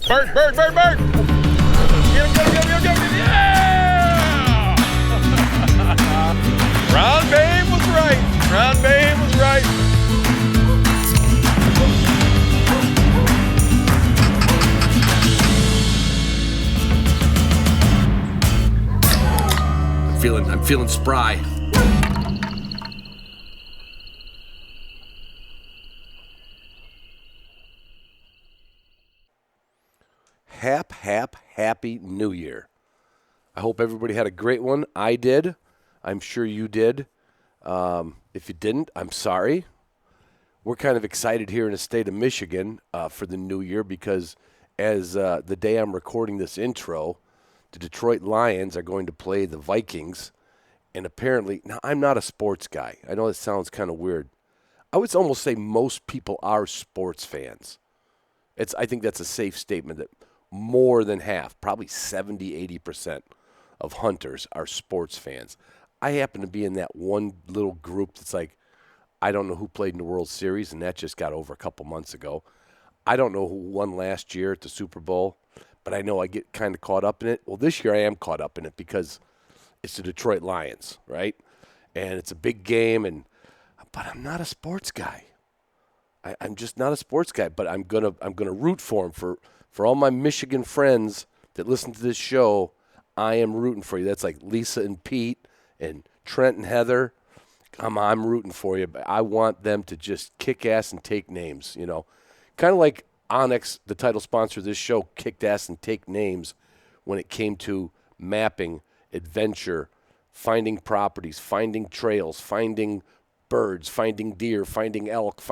Bird! Get him! Yeah! Ron Babe was right. I'm feeling spry. Happy New Year. I hope everybody had a great one. I did. I'm sure you did. If you didn't, I'm sorry. We're kind of excited here in the state of Michigan for the new year because as the day I'm recording this intro, the Detroit Lions are going to play the Vikings. And apparently, now I'm not a sports guy. I know it sounds kind of weird. I would almost say most people are sports fans. I think that's a safe statement that more than half, probably 70, 80% of hunters are sports fans. I happen to be in that one little group that's like, I don't know who played in the World Series, and that just got over a couple months ago. I don't know who won last year at the Super Bowl, but I know I get kind of caught up in it. Well, this year I am caught up in it because it's the Detroit Lions, right? And it's a big game, but I'm not a sports guy. I'm just not a sports guy, but I'm gonna root for him. For all my Michigan friends that listen to this show, I am rooting for you. That's like Lisa and Pete and Trent and Heather. I'm rooting for you, but I want them to just kick ass and take names, Kind of like Onyx, the title sponsor of this show, kicked ass and take names when it came to mapping, adventure, finding properties, finding trails, finding birds, finding deer, finding elk.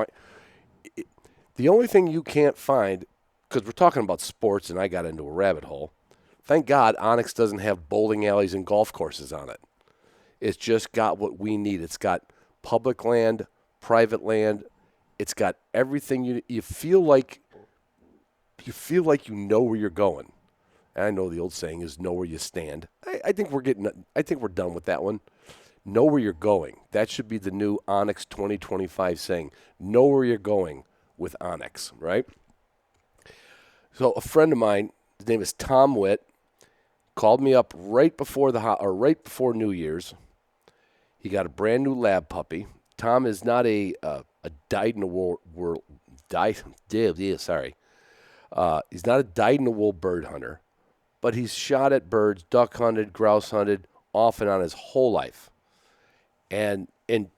The only thing you can't find, because we're talking about sports and I got into a rabbit hole, thank God Onyx doesn't have bowling alleys and golf courses on it. It's just got what we need. It's got public land, private land. It's got everything you feel like you know where you're going. And I know the old saying is know where you stand. I think we're done with that one. Know where you're going. That should be the new Onyx 2025 saying. Know where you're going with Onyx, right? So a friend of mine, his name is Tom Witt, called me up right before New Year's. He got a brand new lab puppy. Tom is not a dyed-in-the-wool he's not a dyed-in-the-wool bird hunter, but he's shot at birds, duck hunted, grouse hunted, off and on his whole life. And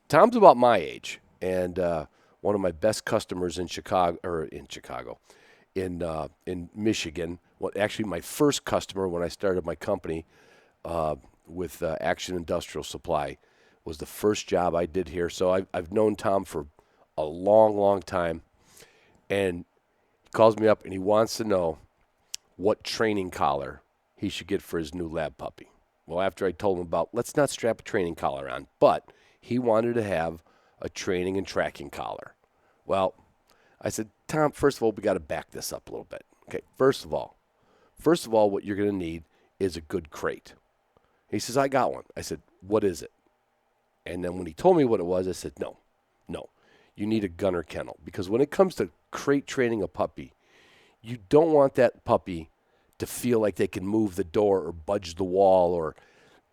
Tom's about my age, and one of my best customers in Michigan. Well, actually, my first customer when I started my company with Action Industrial Supply was the first job I did here. So I've known Tom for a long, long time, and he calls me up and he wants to know what training collar he should get for his new lab puppy. Well, after I told him about, let's not strap a training collar on, but he wanted to have a training and tracking collar. Well, I said, Tom, first of all, we got to back this up a little bit. Okay, first of all, what you're going to need is a good crate. He says, I got one. I said, what is it? And then when he told me what it was, I said, no, you need a gunner kennel. Because when it comes to crate training a puppy, you don't want that puppy to feel like they can move the door or budge the wall, or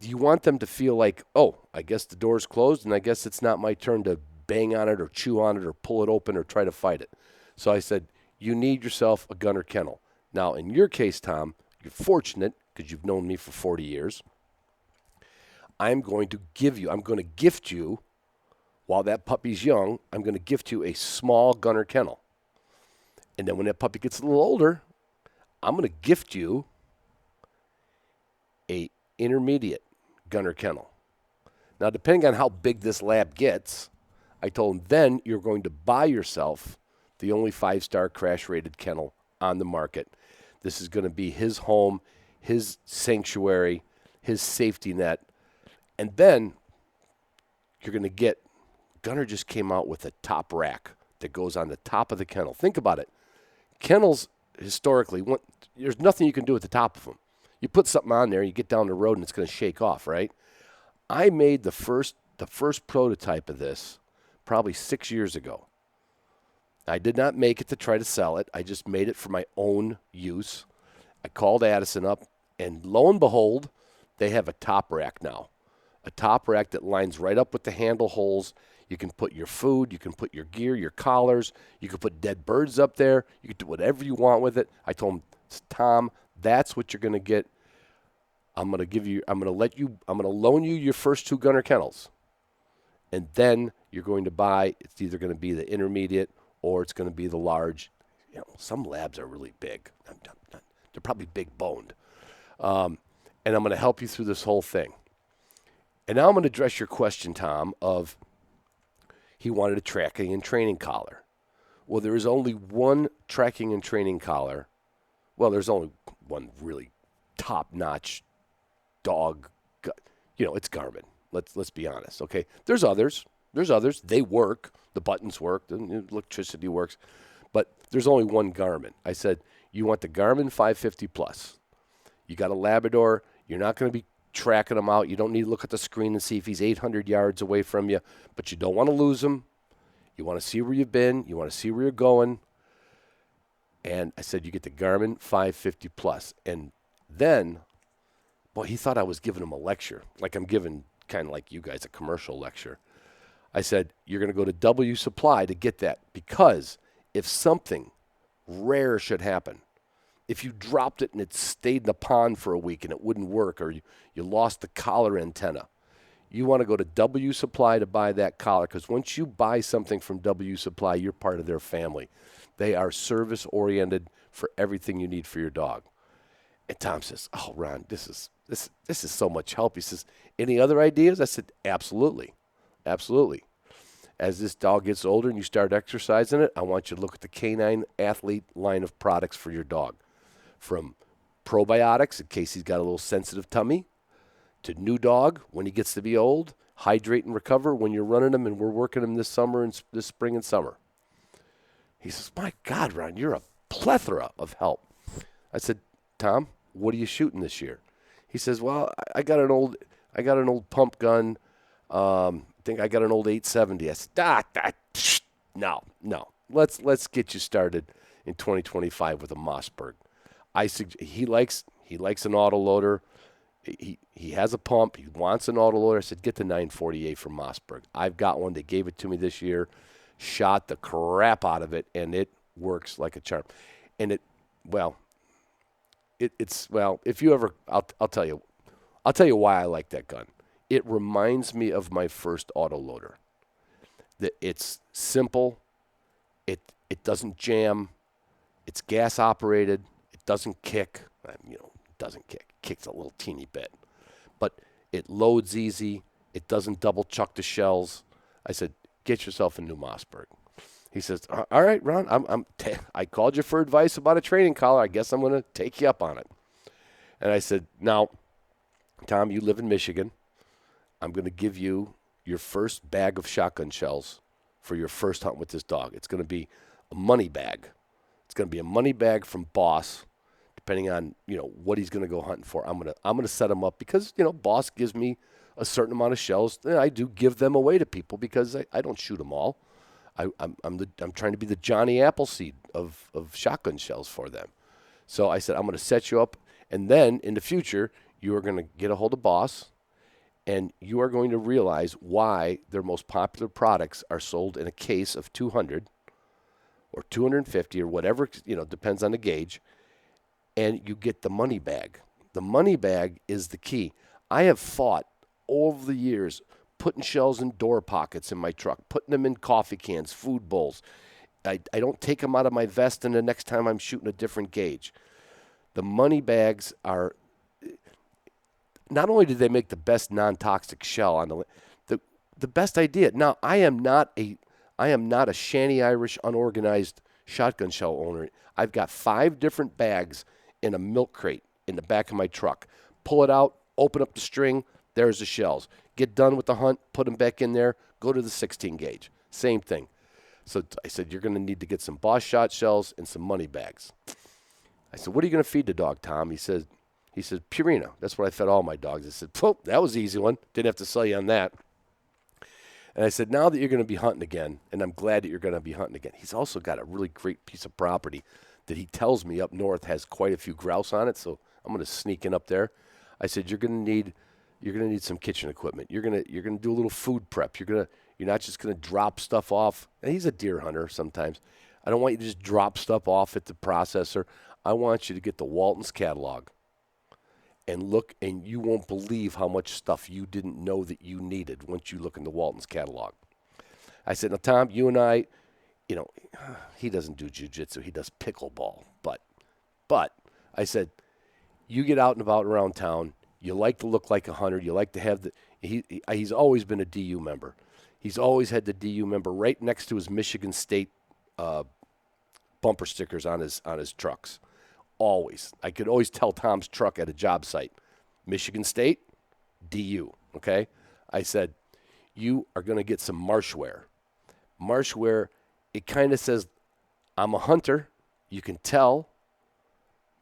you want them to feel like, oh, I guess the door's closed and I guess it's not my turn to bang on it or chew on it or pull it open or try to fight it. So I said, you need yourself a gunner kennel. Now, in your case, Tom, you're fortunate because you've known me for 40 years. I'm going to gift you, while that puppy's young, I'm going to gift you a small gunner kennel. And then when that puppy gets a little older, I'm going to gift you a intermediate gunner kennel. Now, depending on how big this lab gets, I told him then you're going to buy yourself the only 5-star crash-rated kennel on the market. This is going to be his home, his sanctuary, his safety net. And then you're going to get, Gunner just came out with a top rack that goes on the top of the kennel. Think about it. Kennels, historically, there's nothing you can do at the top of them. You put something on there, you get down the road, and it's going to shake off, right? I made the first prototype of this probably 6 years ago. I did not make it to try to sell it. I just made it for my own use. I called Addison up, and lo and behold, they have a top rack now. A top rack that lines right up with the handle holes. You can put your food, you can put your gear, your collars, you can put dead birds up there. You can do whatever you want with it. I told him, Tom, that's what you're going to get. I'm going to loan you your first 2 gunner kennels. And then you're going to buy, it's either going to be the intermediate or it's going to be the large. You know, some labs are really big. They're probably big boned. And I'm going to help you through this whole thing. And now I'm going to address your question, Tom, of he wanted a tracking and training collar. Well, there is only one tracking and training collar. Well, there's only one really top-notch dog. You know, it's Garmin. Let's be honest, okay? There's others. They work. The buttons work. The electricity works. But there's only one Garmin. I said, you want the Garmin 550 Plus. You got a Labrador. You're not going to be tracking him out. You don't need to look at the screen and see if he's 800 yards away from you. But you don't want to lose him. You want to see where you've been. You want to see where you're going. And I said, you get the Garmin 550 Plus. And then, boy, he thought I was giving him a lecture. Like I'm giving kind of like you guys a commercial lecture. I said, you're going to go to W Supply to get that. Because if something rare should happen, if you dropped it and it stayed in the pond for a week and it wouldn't work, or you lost the collar antenna, you want to go to W Supply to buy that collar, because once you buy something from W Supply, you're part of their family. They are service-oriented for everything you need for your dog. And Tom says, oh, Ron, this is so much help. He says, any other ideas? I said, absolutely. Absolutely. As this dog gets older and you start exercising it, I want you to look at the Canine Athlete line of products for your dog. From probiotics, in case he's got a little sensitive tummy, to new dog when he gets to be old, hydrate and recover when you're running him, and we're working him this summer and this spring and summer. He says, my God, Ron, you're a plethora of help. I said, Tom, what are you shooting this year? He says, well, I got an old pump gun. I think I got an old 870. I said, no. Let's get you started in 2025 with a Mossberg. He likes an autoloader. He has a pump. He wants an autoloader. I said, get the 948 from Mossberg. I've got one. They gave it to me this year. Shot the crap out of it, and it works like a charm. And if you ever, I'll tell you why I like that gun. It reminds me of my first autoloader. It's simple. It doesn't jam. It's gas operated. It doesn't kick. It doesn't kick. It kicks a little teeny bit. But it loads easy. It doesn't double chuck the shells. I said, get yourself a new Mossberg. He says, all right, Ron, I called you for advice about a training collar. I guess I'm going to take you up on it. And I said, now, Tom, you live in Michigan. I'm going to give you your first bag of shotgun shells for your first hunt with this dog. It's going to be a money bag. It's going to be a money bag from Boss, depending on, what he's going to go hunting for. I'm going to set him up because, Boss gives me a certain amount of shells. And I do give them away to people because I don't shoot them all. I'm trying to be the Johnny Appleseed of shotgun shells for them. So I said, I'm going to set you up. And then in the future, you are going to get a hold of Boss, and you are going to realize why their most popular products are sold in a case of 200 or 250 or whatever, depends on the gauge. And you get the money bag. The money bag is the key. I have fought over the years putting shells in door pockets in my truck, putting them in coffee cans, food bowls. I don't take them out of my vest, and the next time I'm shooting a different gauge. The money bags are, not only do they make the best non-toxic shell on the best idea. Now, I am not a Shanty Irish unorganized shotgun shell owner. I've got 5 different bags in a milk crate in the back of my truck. Pull it out, open up the string, there's the shells. Get done with the hunt, put them back in there, go to the 16 gauge. Same thing. So I said, you're going to need to get some Boss shot shells and some money bags. I said, what are you going to feed the dog, Tom? He said, Purina. That's what I fed all my dogs. I said, that was an easy one. Didn't have to sell you on that. And I said, now that you're going to be hunting again, and I'm glad that you're going to be hunting again, he's also got a really great piece of property that he tells me up north has quite a few grouse on it, so I'm going to sneak in up there. I said, you're going to need some kitchen equipment. You're going to do a little food prep. You're not just going to drop stuff off. And he's a deer hunter sometimes. I don't want you to just drop stuff off at the processor. I want you to get the Walton's catalog and look, and you won't believe how much stuff you didn't know that you needed once you look in the Walton's catalog. I said, now, Tom, you and I, he doesn't do jiu-jitsu. He does pickleball. But I said, you get out and about around town. You like to look like a hunter. You like to have he's always been a DU member. He's always had the DU member right next to his Michigan State bumper stickers on his trucks. Always. I could always tell Tom's truck at a job site. Michigan State, DU, okay? I said, you are going to get some marshwear. Marshwear, it kind of says, I'm a hunter. You can tell,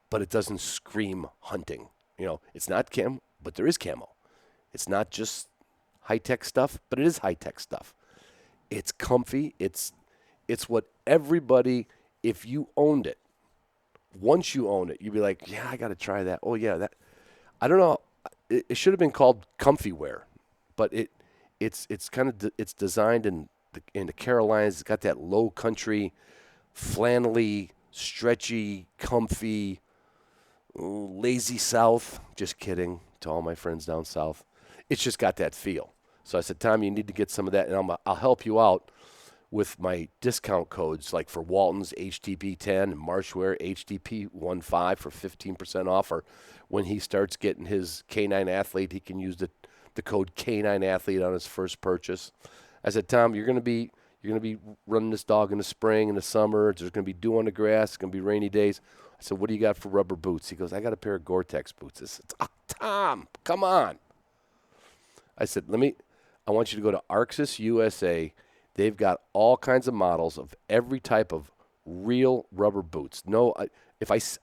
but it doesn't scream hunting. It's not camo, but there is camo. It's not just high-tech stuff, but it is high-tech stuff. It's comfy. It's what everybody, if you owned it, once you own it, you'd be like, yeah, I got to try that. Oh, yeah, that. I don't know. It should have been called comfy wear, but it's kind of it's designed in the Carolinas. It's got that low country, flannelly, stretchy, comfy, lazy South. Just kidding to all my friends down south. It's just got that feel. So I said, Tom, you need to get some of that, and I'll help you out with my discount codes, like for Walton's HTP10 and Marshwear HTP15 for 15% off, or when he starts getting his K9 Athlete, he can use the code K9 Athlete on his first purchase. I said, Tom, you're going to be running this dog in the spring, in the summer. There's going to be dew on the grass. It's going to be rainy days. I said, what do you got for rubber boots? He goes, I got a pair of Gore-Tex boots. I said, Tom, come on. I said, I want you to go to Arxis USA. They've got all kinds of models of every type of real rubber boots. No, I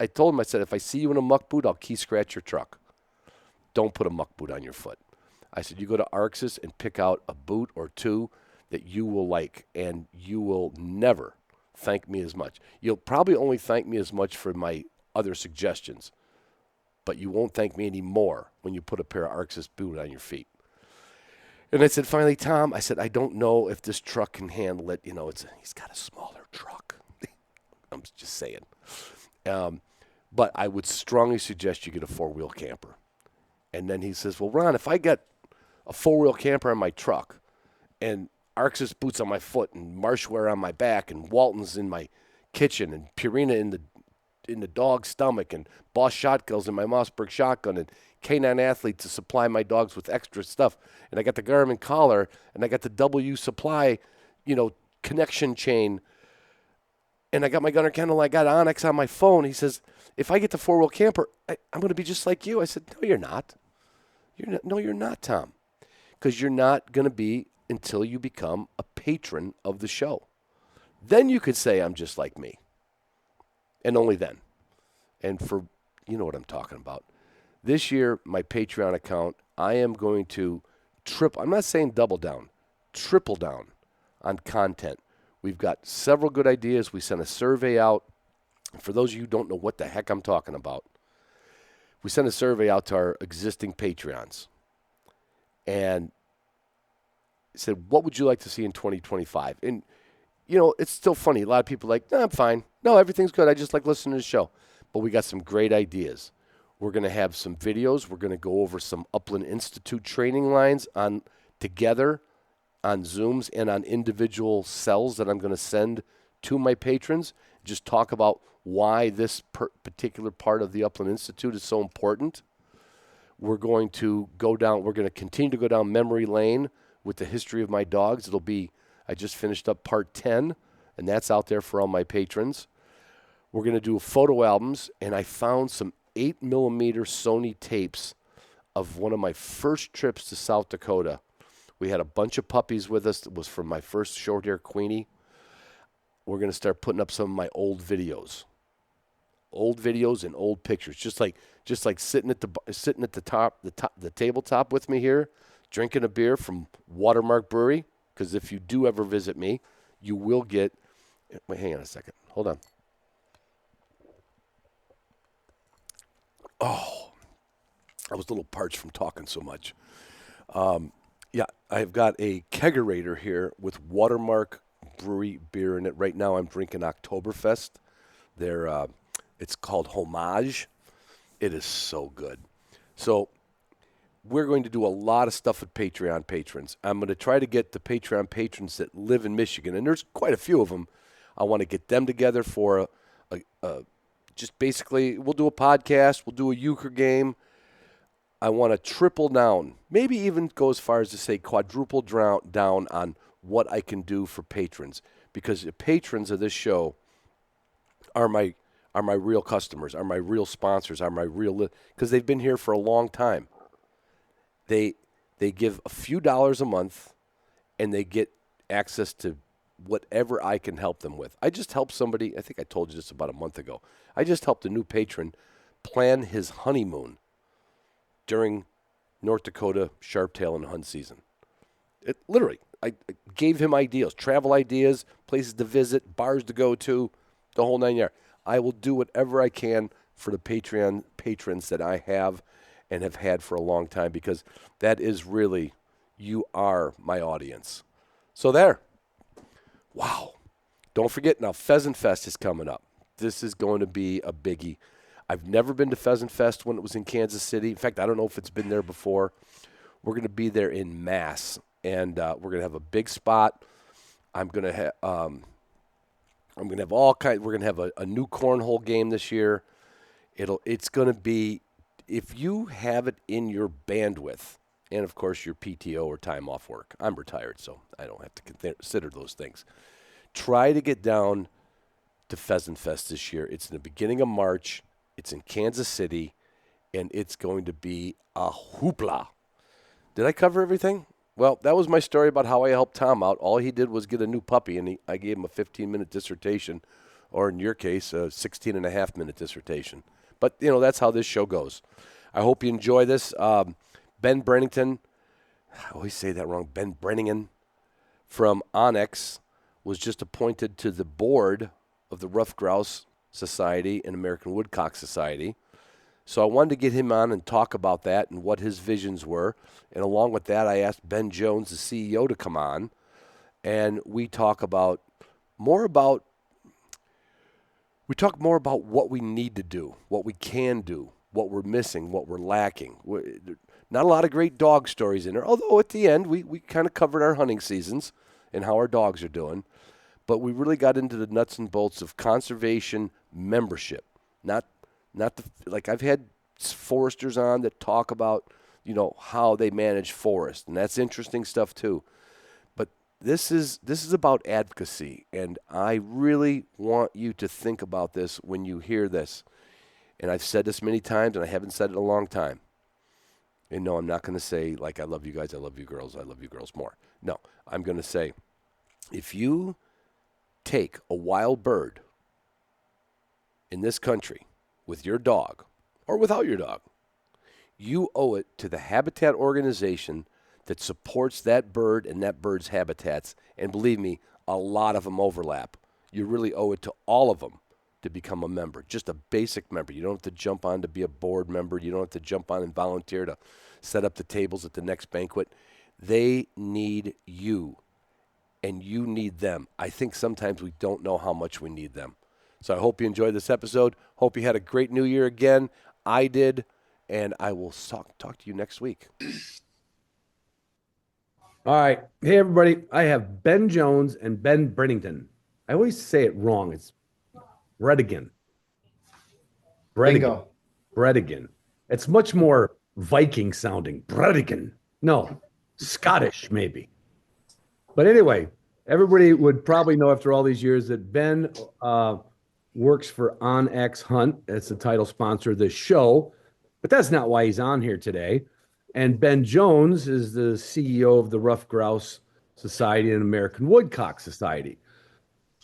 told him, I said, if I see you in a muck boot, I'll key scratch your truck. Don't put a muck boot on your foot. I said, you go to Arxis and pick out a boot or two that you will like, and you will never thank me as much. You'll probably only thank me as much for my other suggestions, but you won't thank me any more when you put a pair of Arxis boot on your feet. And I said, finally, Tom, I said, I don't know if this truck can handle it. He's got a smaller truck. I'm just saying. But I would strongly suggest you get a four-wheel camper. And then he says, well, Ron, if I get a four-wheel camper on my truck and Arxis boots on my foot and Marshwear on my back and Walton's in my kitchen and Purina in the dog's stomach and Boss shotguns in my Mossberg shotgun and K9 Athlete to supply my dogs with extra stuff, and I got the Garmin collar, and I got the W supply, connection chain, and I got my Gunner Kennel, I got Onyx on my phone. He says, if I get the four-wheel camper, I'm going to be just like you. I said, no, you're not. You're not, Tom, because you're not going to be until you become a patron of the show. Then you could say I'm just like me, and only then. And for, you know what I'm talking about. This year, my Patreon account, I am going to I'm not saying double down, triple down on content. We've got several good ideas. We sent a survey out. For those of you who don't know what the heck I'm talking about, we sent a survey out to our existing Patreons and said, what would you like to see in 2025? And, it's still funny. A lot of people are like, no, I'm fine. No, everything's good. I just like listening to the show. But we got some great ideas. We're going to have some videos. We're going to go over some Upland Institute training lines together on Zooms and on individual cells that I'm going to send to my patrons. Just talk about why this particular part of the Upland Institute is so important. We're going to continue to go down memory lane with the history of my dogs. I just finished up part 10, and that's out there for all my patrons. We're going to do photo albums, and I found some 8mm Sony tapes of one of my first trips to South Dakota. We had a bunch of puppies with us. It was from my first short-hair Queenie. We're going to start putting up some of my old videos and old pictures, just like sitting at the tabletop with me here, drinking a beer from Watermark Brewery. because if you do ever visit me, you will get – wait, hang on a second. Hold on. Oh, I was a little parched from talking so much. Yeah, I've got a kegerator here with Watermark Brewery beer in it. Right now I'm drinking Oktoberfest. It's called Homage. It is so good. So we're going to do a lot of stuff with Patreon patrons. I'm going to try to get the Patreon patrons that live in Michigan, and there's quite a few of them. I want to get them together for just basically, we'll do a podcast, we'll do a euchre game. I want to triple down, maybe even go as far as to say quadruple down on what I can do for patrons, because the patrons of this show are my real customers, are my real sponsors, are my real, because they've been here for a long time. They give a few dollars a month, and they get access to whatever I can help them with. I just helped somebody, I think I told you this about a month ago. I just helped a new patron plan his honeymoon during North Dakota sharptail and hunt season. Literally, I gave him ideas, travel ideas, places to visit, bars to go to, the whole 9 yards. I will do whatever I can for the Patreon patrons that I have and have had for a long time, because that is really, you are my audience. So there. Wow. Don't forget now, Pheasant Fest is coming up. This is going to be a biggie. I've never been to Pheasant Fest when it was in Kansas City. In fact, I don't know if it's been there before. We're going to be there in mass, and we're going to have a big spot. I'm going to have all kinds. We're going to have a new cornhole game this year. It's going to be, if you have it in your bandwidth, and of course your PTO or time off work. I'm retired, so I don't have to consider those things. Try to get down to Pheasant Fest this year. It's in the beginning of March. It's in Kansas City, and it's going to be a hoopla. Did I cover everything? Well, that was my story about how I helped Tom out. All he did was get a new puppy, and I gave him a 15-minute dissertation, or in your case, a 16-and-a-half-minute dissertation. But, that's how this show goes. I hope you enjoy this. Ben Brennington, I always say that wrong, Ben Brenningen from Onyx was just appointed to the board of the Ruffed Grouse Society and American Woodcock Society. So I wanted to get him on and talk about that and what his visions were. And along with that, I asked Ben Jones, the CEO, to come on. And we talk more about what we need to do, what we can do, what we're missing, what we're lacking. Not a lot of great dog stories in there, although at the end we kind of covered our hunting seasons and how our dogs are doing. But we really got into the nuts and bolts of conservation membership. Like I've had foresters on that talk about, how they manage forest, and that's interesting stuff too. But this is about advocacy, and I really want you to think about this when you hear this. And I've said this many times, and I haven't said it in a long time. And no, I'm not going to say, like, I love you guys, I love you girls more. No, I'm going to say, if you take a wild bird in this country with your dog or without your dog, you owe it to the habitat organization that supports that bird and that bird's habitats. And believe me, a lot of them overlap. You really owe it to all of them to become a member, just a basic member. You don't have to jump on to be a board member. You don't have to jump on and volunteer to set up the tables at the next banquet. They need you, and you need them. I think sometimes we don't know how much we need them. So I hope you enjoyed this episode. Hope you had a great new year again. I did, and I will talk to you next week. All right. Hey, everybody. I have Ben Jones and Ben Brennington. I always say it wrong. It's Bredigan. Bredigan. It's much more Viking sounding. Bredigan. No, Scottish maybe. But anyway, everybody would probably know after all these years that Ben works for OnX Hunt. That's the title sponsor of this show. But that's not why he's on here today. And Ben Jones is the CEO of the Ruffed Grouse Society and American Woodcock Society.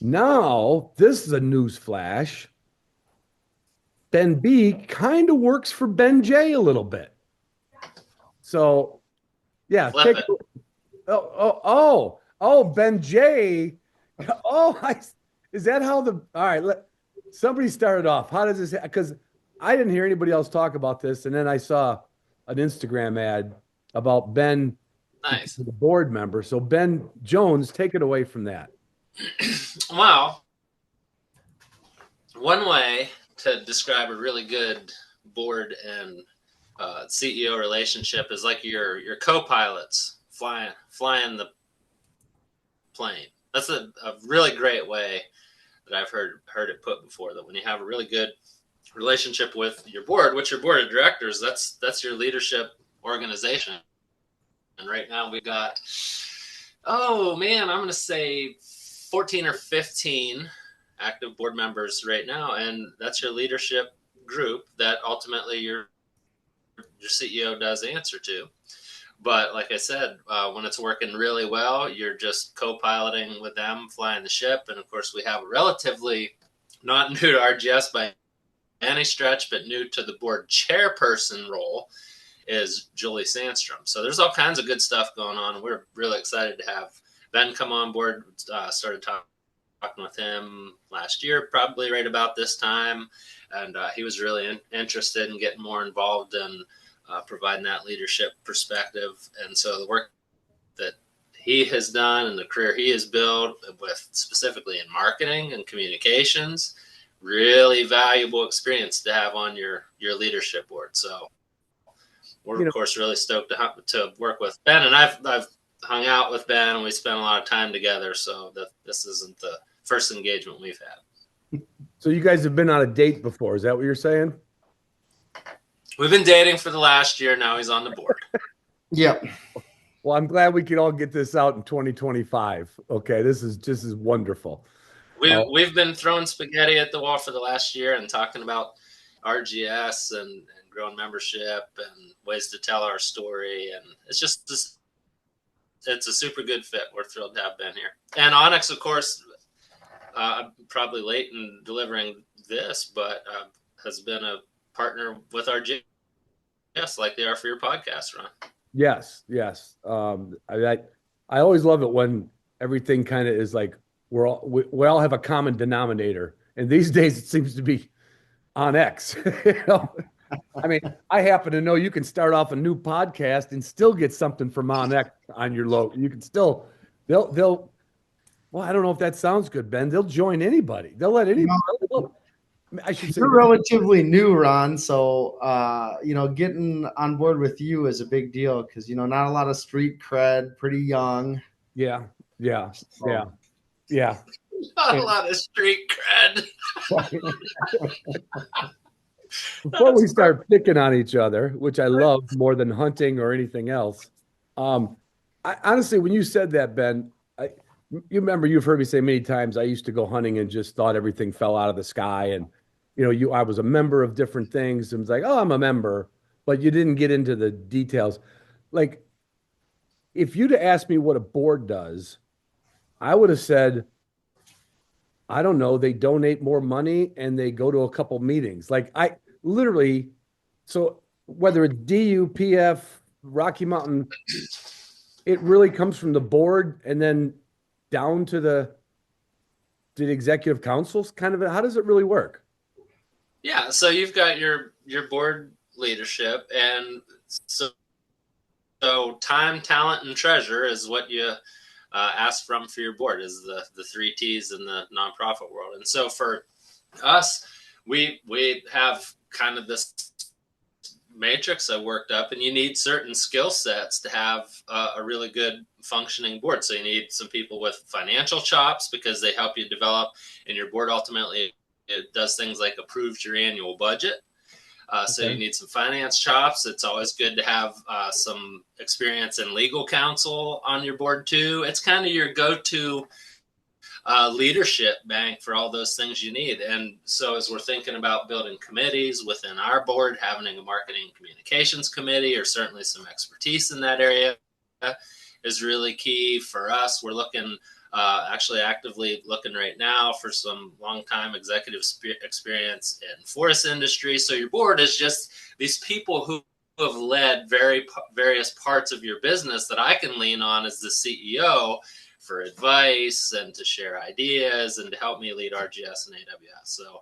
Now, this is a news flash. Ben B kind of works for Ben J a little bit. So, yeah. Oh, Ben J. Oh, is that how the? All right, somebody started off. How does this? Because I didn't hear anybody else talk about this, and then I saw an Instagram ad about Ben Nice. becoming a board member. So Ben Jones, take it away from that. Well, one way to describe a really good board and CEO relationship is like your co-pilots flying the plane. That's a really great way that I've heard it put before, that when you have a really good relationship with your board, which your board of directors, that's your leadership organization. And right now we've got, oh man, I'm going to say 14 or 15 active board members right now. And that's your leadership group that ultimately your CEO does answer to. But like I said, when it's working really well, you're just co-piloting with them, flying the ship. And of course, we have a relatively not new to RGS by any stretch, but new to the board chairperson role is Julie Sandstrom. So there's all kinds of good stuff going on. We're really excited to have Ben come on board. Started talking with him last year, probably right about this time. And he was really interested in getting more involved in providing that leadership perspective. And so the work that he has done and the career he has built with specifically in marketing and communications, really valuable experience to have on your leadership board. So we're of course really stoked to work with Ben, and I've hung out with Ben and we spent a lot of time together. So that this isn't the first engagement we've had. So you guys have been on a date before. Is that what you're saying? We've been dating for the last year. Now he's on the board. Yep. Well, I'm glad we could all get this out in 2025. Okay, this is wonderful. We've been throwing spaghetti at the wall for the last year and talking about RGS and growing membership and ways to tell our story. And it's a super good fit. We're thrilled to have Ben here. And Onyx, of course, I'm probably late in delivering this, but has been a partner with RGS like they are for your podcast, Ron. Yes. I always love it when everything kind of is like we all have a common denominator, and these days it seems to be on X. I mean, I happen to know you can start off a new podcast and still get something from on X on your logo. You can still they'll. Well, I don't know if that sounds good, Ben. They'll join anybody. They'll let anybody. I should say you're relatively new, Ron. So, getting on board with you is a big deal because, not a lot of street cred, pretty young. Yeah. Not a lot of street cred. Before we start picking on each other, which I love more than hunting or anything else. Honestly, when you said that, Ben, you remember you've heard me say many times, I used to go hunting and just thought everything fell out of the sky. And, I was a member of different things and was like, oh, I'm a member, but you didn't get into the details. Like, if you'd asked me what a board does, I would have said, I don't know, they donate more money and they go to a couple meetings. Like so whether it's DU, PF, Rocky Mountain, it really comes from the board and then down to the executive councils kind of. How does it really work? Yeah. So you've got your board leadership, and so time, talent, and treasure is what you ask for your board, is the 3 T's in the nonprofit world. And so for us, we have kind of this matrix I worked up, and you need certain skill sets to have a really good functioning board. So you need some people with financial chops because they help you develop, and your board ultimately it does things like approves your annual budget. So you need some finance chops. It's always good to have some experience in legal counsel on your board too. It's kind of your go-to leadership bank for all those things you need. And so as we're thinking about building committees within our board, having a marketing communications committee or certainly some expertise in that area is really key for us. We're looking actually actively looking right now for some long-time executive experience in forest industry. So your board is just these people who have led various parts of your business that I can lean on as the CEO for advice and to share ideas and to help me lead RGS and AWS. So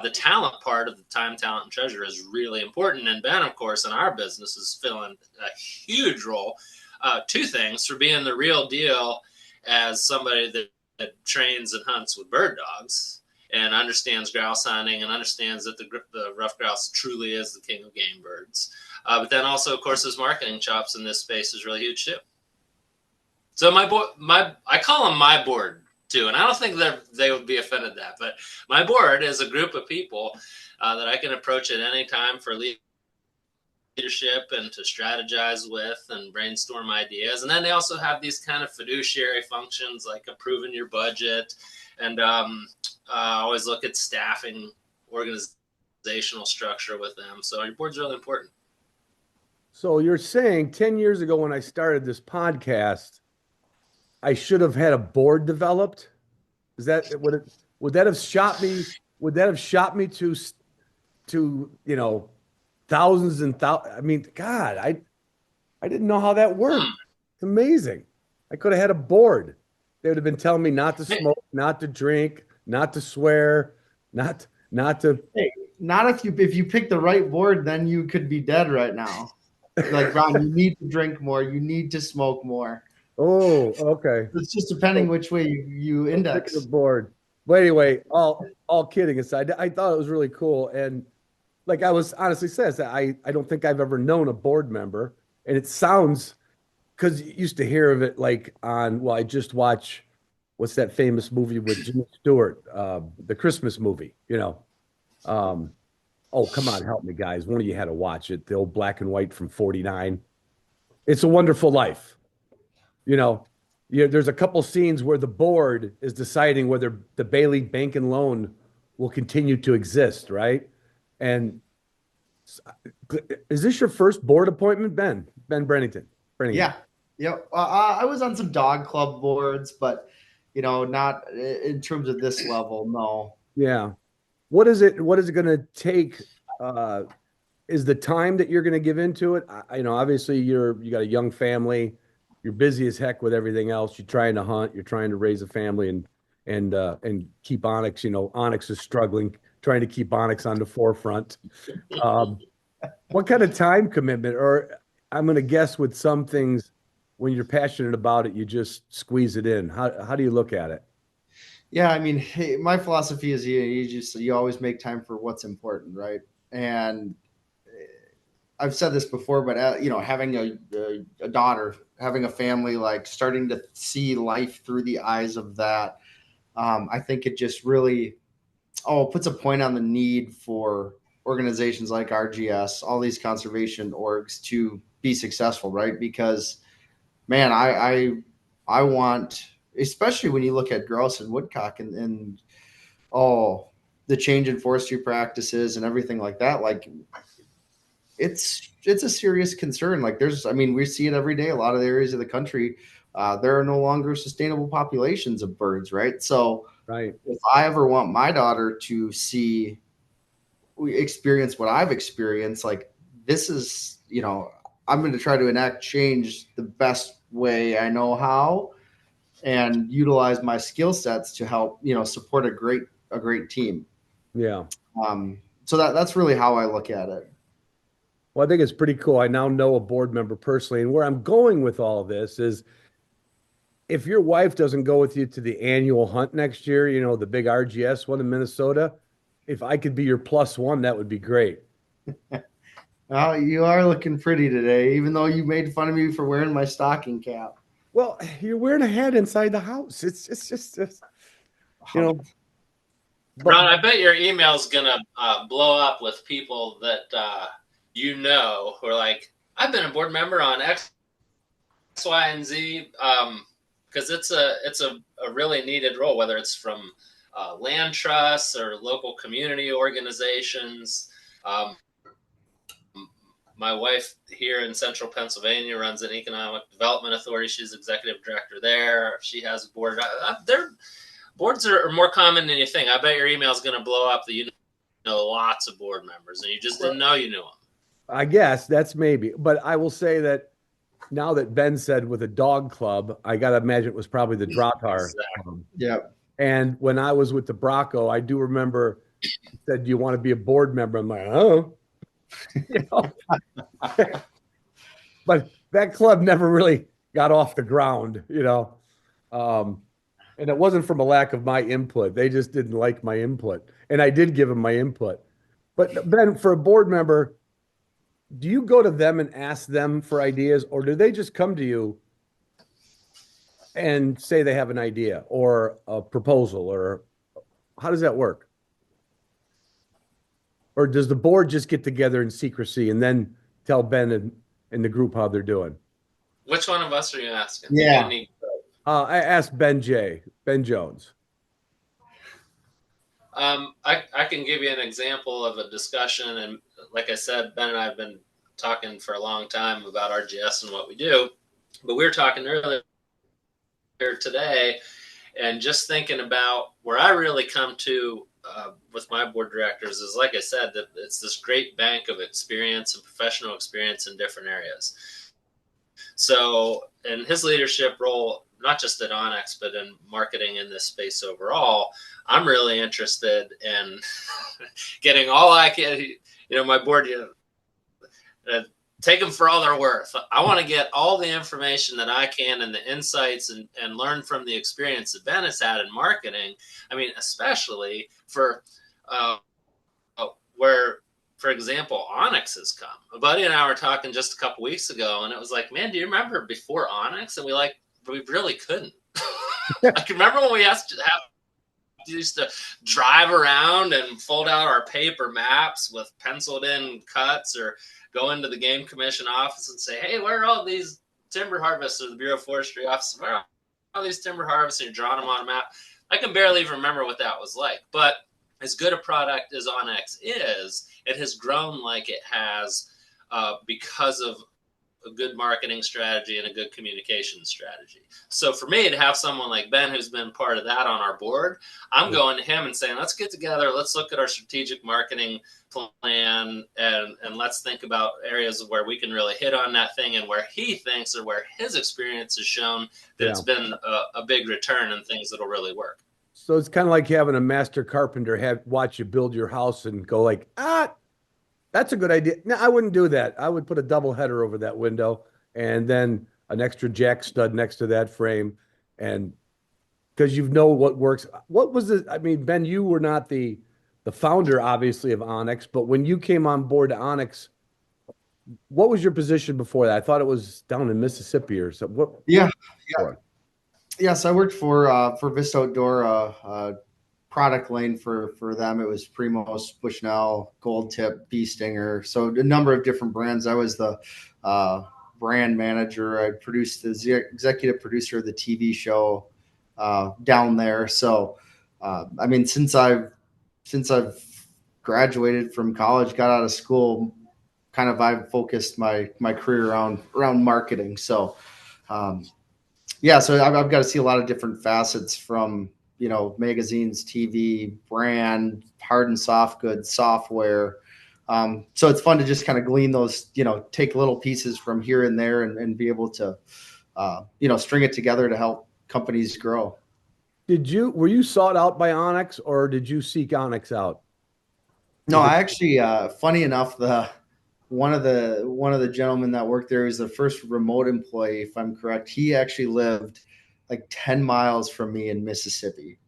the talent part of the time, talent, and treasure is really important. And Ben, of course, in our business is filling a huge role. Two things: for being the real deal as somebody that trains and hunts with bird dogs and understands grouse hunting and understands that the ruffed grouse truly is the king of game birds. But then also, of course, his marketing chops in this space is really huge too. So I call them my board too, and I don't think they would be offended at that. But my board is a group of people that I can approach at any time for leadership and to strategize with and brainstorm ideas. And then they also have these kind of fiduciary functions like approving your budget and always look at staffing, organizational structure with them. So your board's really important. So you're saying 10 years ago when I started this podcast, I should have had a board developed? Is that would that have shot me? Would that have shot me to thousands and thousands? I mean, God, I didn't know how that worked. It's amazing. I could have had a board. They would have been telling me not to smoke, not to drink, not to swear, not to. Hey, not if you pick the right board, then you could be dead right now. Like, Ron, you need to drink more. You need to smoke more. Oh, okay. It's just depending which way you index. The board. But anyway, all kidding aside, I thought it was really cool. And like I was honestly says, I don't think I've ever known a board member. And it sounds, because you used to hear of it like I just watched, what's that famous movie with Jimmy Stewart, the Christmas movie, oh, come on, help me, guys. One of you had to watch it, the old black and white from 49. It's a Wonderful Life. There's a couple scenes where the board is deciding whether the Bailey Bank and Loan will continue to exist, right? And is this your first board appointment, Ben Brennington? Yeah. I was on some dog club boards, but not in terms of this level. No. Yeah. What is it going to take? Is the time that you're going to give into it? Obviously you got a young family. You're busy as heck with everything else. You're trying to hunt. You're trying to raise a family and keep Onyx. Onyx is struggling, trying to keep Onyx on the forefront. What kind of time commitment? Or I'm going to guess with some things, when you're passionate about it, you just squeeze it in. How do you look at it? Yeah, I mean, my philosophy is you always make time for what's important, right? And I've said this before, but having a daughter, having a family, like starting to see life through the eyes of that, I think it just really puts a point on the need for organizations like RGS, all these conservation orgs, to be successful, right? Because, man, I want, especially when you look at grouse and woodcock and the change in forestry practices and everything like that, like it's a serious concern. Like we see it every day. A lot of the areas of the country, there are no longer sustainable populations of birds, right? So right. If I ever want my daughter to experience what I've experienced, like this is, I'm going to try to enact change the best way I know how and utilize my skill sets to help, support a great team. Yeah. So that's really how I look at it. Well, I think it's pretty cool. I now know a board member personally, and where I'm going with all of this is, if your wife doesn't go with you to the annual hunt next year, the big RGS one in Minnesota, if I could be your +1, that would be great. Well, you are looking pretty today, even though you made fun of me for wearing my stocking cap. Well, you're wearing a hat inside the house. It's just Ron, I bet your email's gonna blow up with people that who are like, I've been a board member on X, Y, and Z, because it's a really needed role, whether it's from land trusts or local community organizations. My wife here in central Pennsylvania runs an economic development authority. She's executive director there. She has a board. Boards are more common than you think. I bet your email is going to blow up that you know lots of board members and you just didn't know you knew them. I guess that's maybe. But I will say that now that Ben said with a dog club, I got to imagine it was probably the Drakkar Exactly. club. Yeah. And when I was with the Bronco, I do remember he said, "Do you want to be a board member?" I'm like, "Oh," you know. But that club never really got off the ground, you know. Um, and it wasn't from a lack of my input. They just didn't like my input. And I did give them my input. But Ben, for a board member, do you go to them and ask them for ideas, or do they just come to you and say they have an idea or a proposal, or how does that work? Or does the board just get together in secrecy and then tell Ben and the group how they're doing? Which one of us are you asking? Yeah. I asked Ben Jones. I can give you an example of a discussion, and like I said, Ben and I have been talking for a long time about RGS and what we do, but we were talking earlier today, and just thinking about where I really come to with my board directors is, like I said, that it's this great bank of experience and professional experience in different areas. So in his leadership role, not just at Onyx, but in marketing in this space overall, I'm really interested in getting all I can, my board, take them for all they're worth. I want to get all the information that I can and the insights and learn from the experience that Ben has had in marketing. I mean, especially for where, for example, Onyx has come. A buddy and I were talking just a couple weeks ago, and it was like, man, do you remember before Onyx? And we really couldn't. I can remember when we used to drive around and fold out our paper maps with penciled in cuts, or go into the game commission office and say, hey, where are all these timber harvests, or the Bureau of Forestry office? Where are all these timber harvests? And you're drawing them on a map. I can barely even remember what that was like. But as good a product as Onyx is, it has grown like it has because of a good marketing strategy and a good communication strategy. So for me to have someone like Ben, who's been part of that on our board, I'm going to him and saying, let's get together, let's look at our strategic marketing plan, and let's think about areas where we can really hit on that thing, and where he thinks, or where his experience has shown that it's been a big return and things that'll really work. So it's kind of like having a master carpenter watch you build your house and go like, that's a good idea. No, I wouldn't do that. I would put a double header over that window and then an extra jack stud next to that frame. And because you know what works. What was it? I mean, Ben, you were not the founder, obviously, of Onyx, but when you came on board to Onyx, what was your position before that? I thought it was down in Mississippi or something. Yeah. Yes, I worked for Vista Outdoor, product lane for them. It was Primos, Bushnell, Gold Tip, Bee Stinger. So a number of different brands. I was the brand manager. I produced the executive producer of the TV show down there. So, I mean, since I've graduated from college, got out of school, kind of I've focused my career around marketing. So, so I've got to see a lot of different facets from, magazines, TV, brand, hard and soft goods, software. So it's fun to just kind of glean those, take little pieces from here and there and be able to, string it together to help companies grow. Were you sought out by Onyx, or did you seek Onyx out? No, I actually, funny enough, one of the gentlemen that worked there was the first remote employee, if I'm correct. He actually lived like 10 miles from me in Mississippi.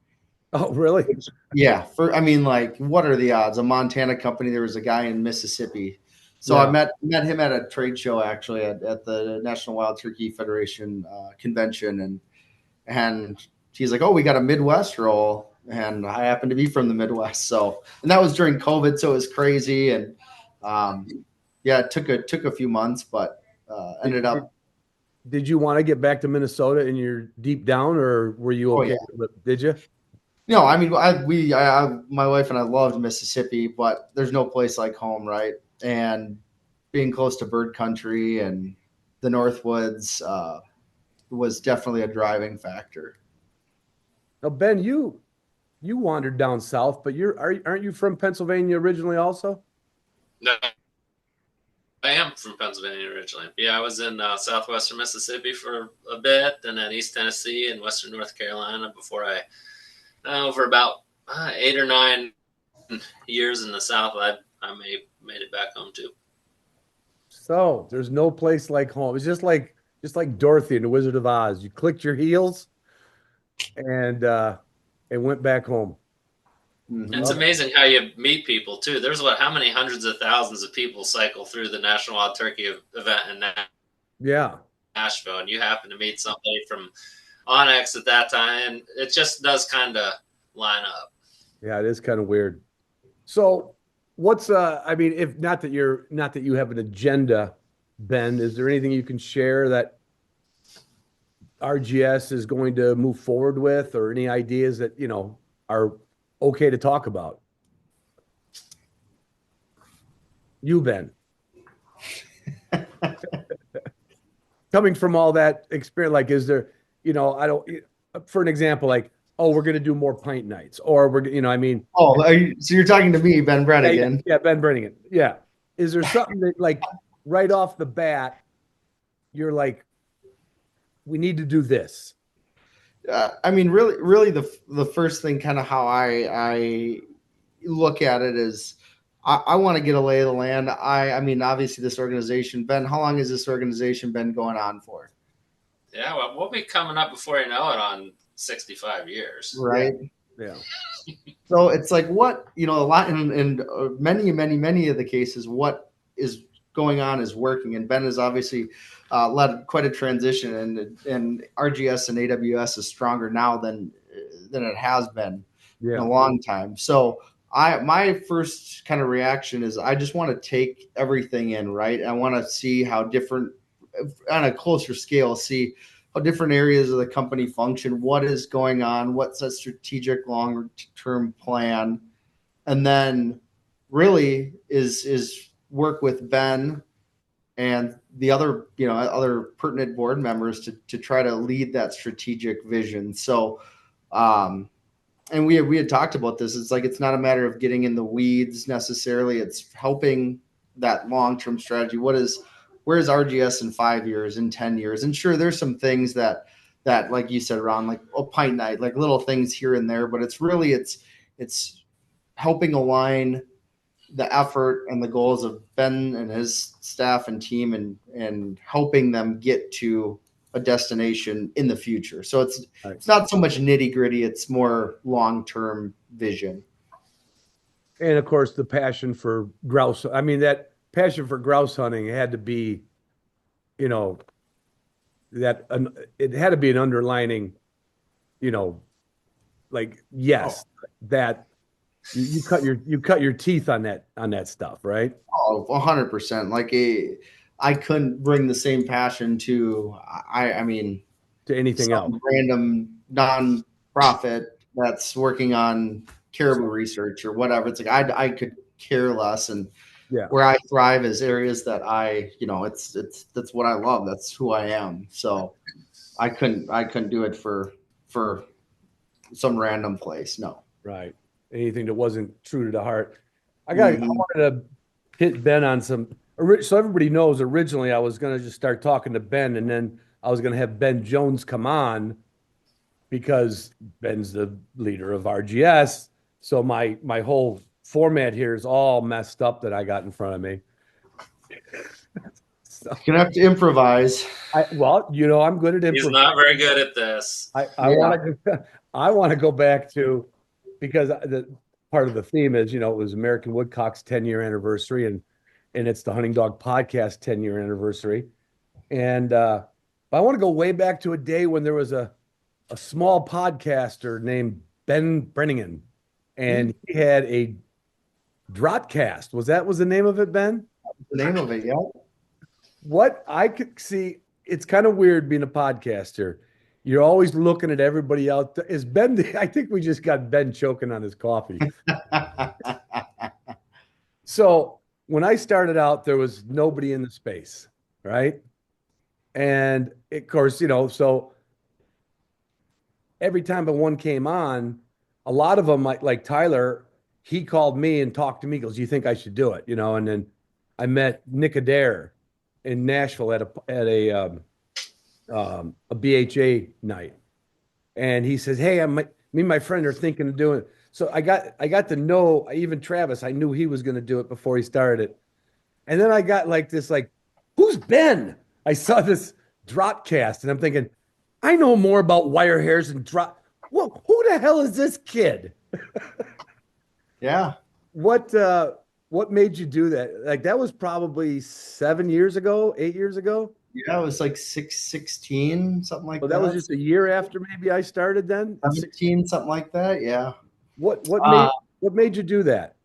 Oh, really? Yeah. What are the odds? A Montana company, there was a guy in Mississippi. So I met him at a trade show, actually, at the National Wild Turkey Federation convention. And he's like, oh, we got a Midwest role. And I happen to be from the Midwest. So, and that was during COVID. So it was crazy. And it took a few months, but ended up. Did you want to get back to Minnesota and you're deep down, or were you okay? Did you? No, I mean, my wife and I loved Mississippi, but there's no place like home, right? And being close to bird country and the Northwoods was definitely a driving factor. Now, Ben, you wandered down south, but aren't you from Pennsylvania originally also? No, I am from Pennsylvania originally. Yeah, I was in southwestern Mississippi for a bit, and then East Tennessee and western North Carolina before over about 8 or 9 years in the South, I made it back home too. So there's no place like home. It's just like Dorothy in the Wizard of Oz. You clicked your heels and went back home. It's amazing how you meet people too. There's how many hundreds of thousands of people cycle through the National Wild Turkey event in Yeah. Nashville, and you happen to meet somebody from Onyx at that time, and it just does kind of line up. Yeah, it is kind of weird. So what's I mean, if not that you have an agenda, Ben, is there anything you can share that RGS is going to move forward with, or any ideas that, are okay to talk about? You, Ben. Coming from all that experience, like, is there, for an example, like, oh, we're going to do more pint nights, or Oh, so you're talking to me, Ben Bredigan. Yeah, Ben Bredigan. Yeah. Is there something that, like, right off the bat, you're like, we need to do this? I mean, really, the first thing, kind of how I look at it, is I want to get a lay of the land. I mean, obviously, this organization, Ben, how long has this organization been going on for? Yeah, well, we'll be coming up before you know it on 65 years. Right. Yeah. So it's like, what, a lot in many of the cases, what is going on is working. And Ben has obviously led quite a transition, and RGS and AWS is stronger now than it has been in a long time. So my first kind of reaction is I just want to take everything in, right? I want to see how different, on a closer scale, see how different areas of the company function, what is going on, what's a strategic long-term plan, and then really is work with Ben and the other pertinent board members to try to lead that strategic vision. So, and we had talked about this. It's like, it's not a matter of getting in the weeds necessarily. It's helping that long-term strategy. Where is RGS in 5 years, in 10 years? And sure, there's some things that like you said, Ron, like a pint night, like little things here and there, but it's really, it's helping align the effort and the goals of Ben and his staff and team, and helping them get to a destination in the future. So it's not so much nitty gritty. It's more long-term vision. And of course, the passion for grouse. I mean, that passion for grouse hunting had to be, it had to be an underlining, like, yes, that you cut your teeth on that stuff, right? Oh, 100%. Like, I couldn't bring the same passion to, I mean, to anything else. Random nonprofit that's working on caribou research or whatever. It's like, I could care less. And where I thrive is areas that that's what I love. That's who I am. So I couldn't do it for some random place. No. Right. Anything that wasn't true to the heart. I wanted to hit Ben on some. So everybody knows, originally I was going to just start talking to Ben, and then I was going to have Ben Jones come on because Ben's the leader of RGS. So my whole format here is all messed up that I got in front of me. So, you're going to have to improvise. I'm good at improv. He's not very good at this. I want to go back to, because the part of the theme is, it was American Woodcock's 10-year anniversary, and it's the Hunting Dog Podcast 10-year anniversary. And but I want to go way back to a day when there was a small podcaster named Ben Bredigan, and he had a Drotcast. Was the name of it, Ben? The name of it, yeah. What I could see, it's kind of weird being a podcaster. You're always looking at everybody out. Is Ben? I think we just got Ben choking on his coffee. So when I started out, there was nobody in the space, right? And of course, so every time one came on, a lot of them, like Tyler, he called me and talked to me, goes, "Do you think I should do it?" And then I met Nick Adair in Nashville at a BHA night, and he says, "Hey, me and my friend are thinking of doing it." So I got to know even Travis. I knew he was going to do it before he started it, and then I got like this like, "Who's Ben?" I saw this drop cast, and I'm thinking, I know more about wire hairs and drop. Well, who the hell is this kid? Yeah. What uh what made you do that? Like that was probably 7 years ago, 8 years ago. Yeah, it was like 16, something like Well, that was that. just a year after maybe I started then. 17, something like that. Yeah. What what made you do that?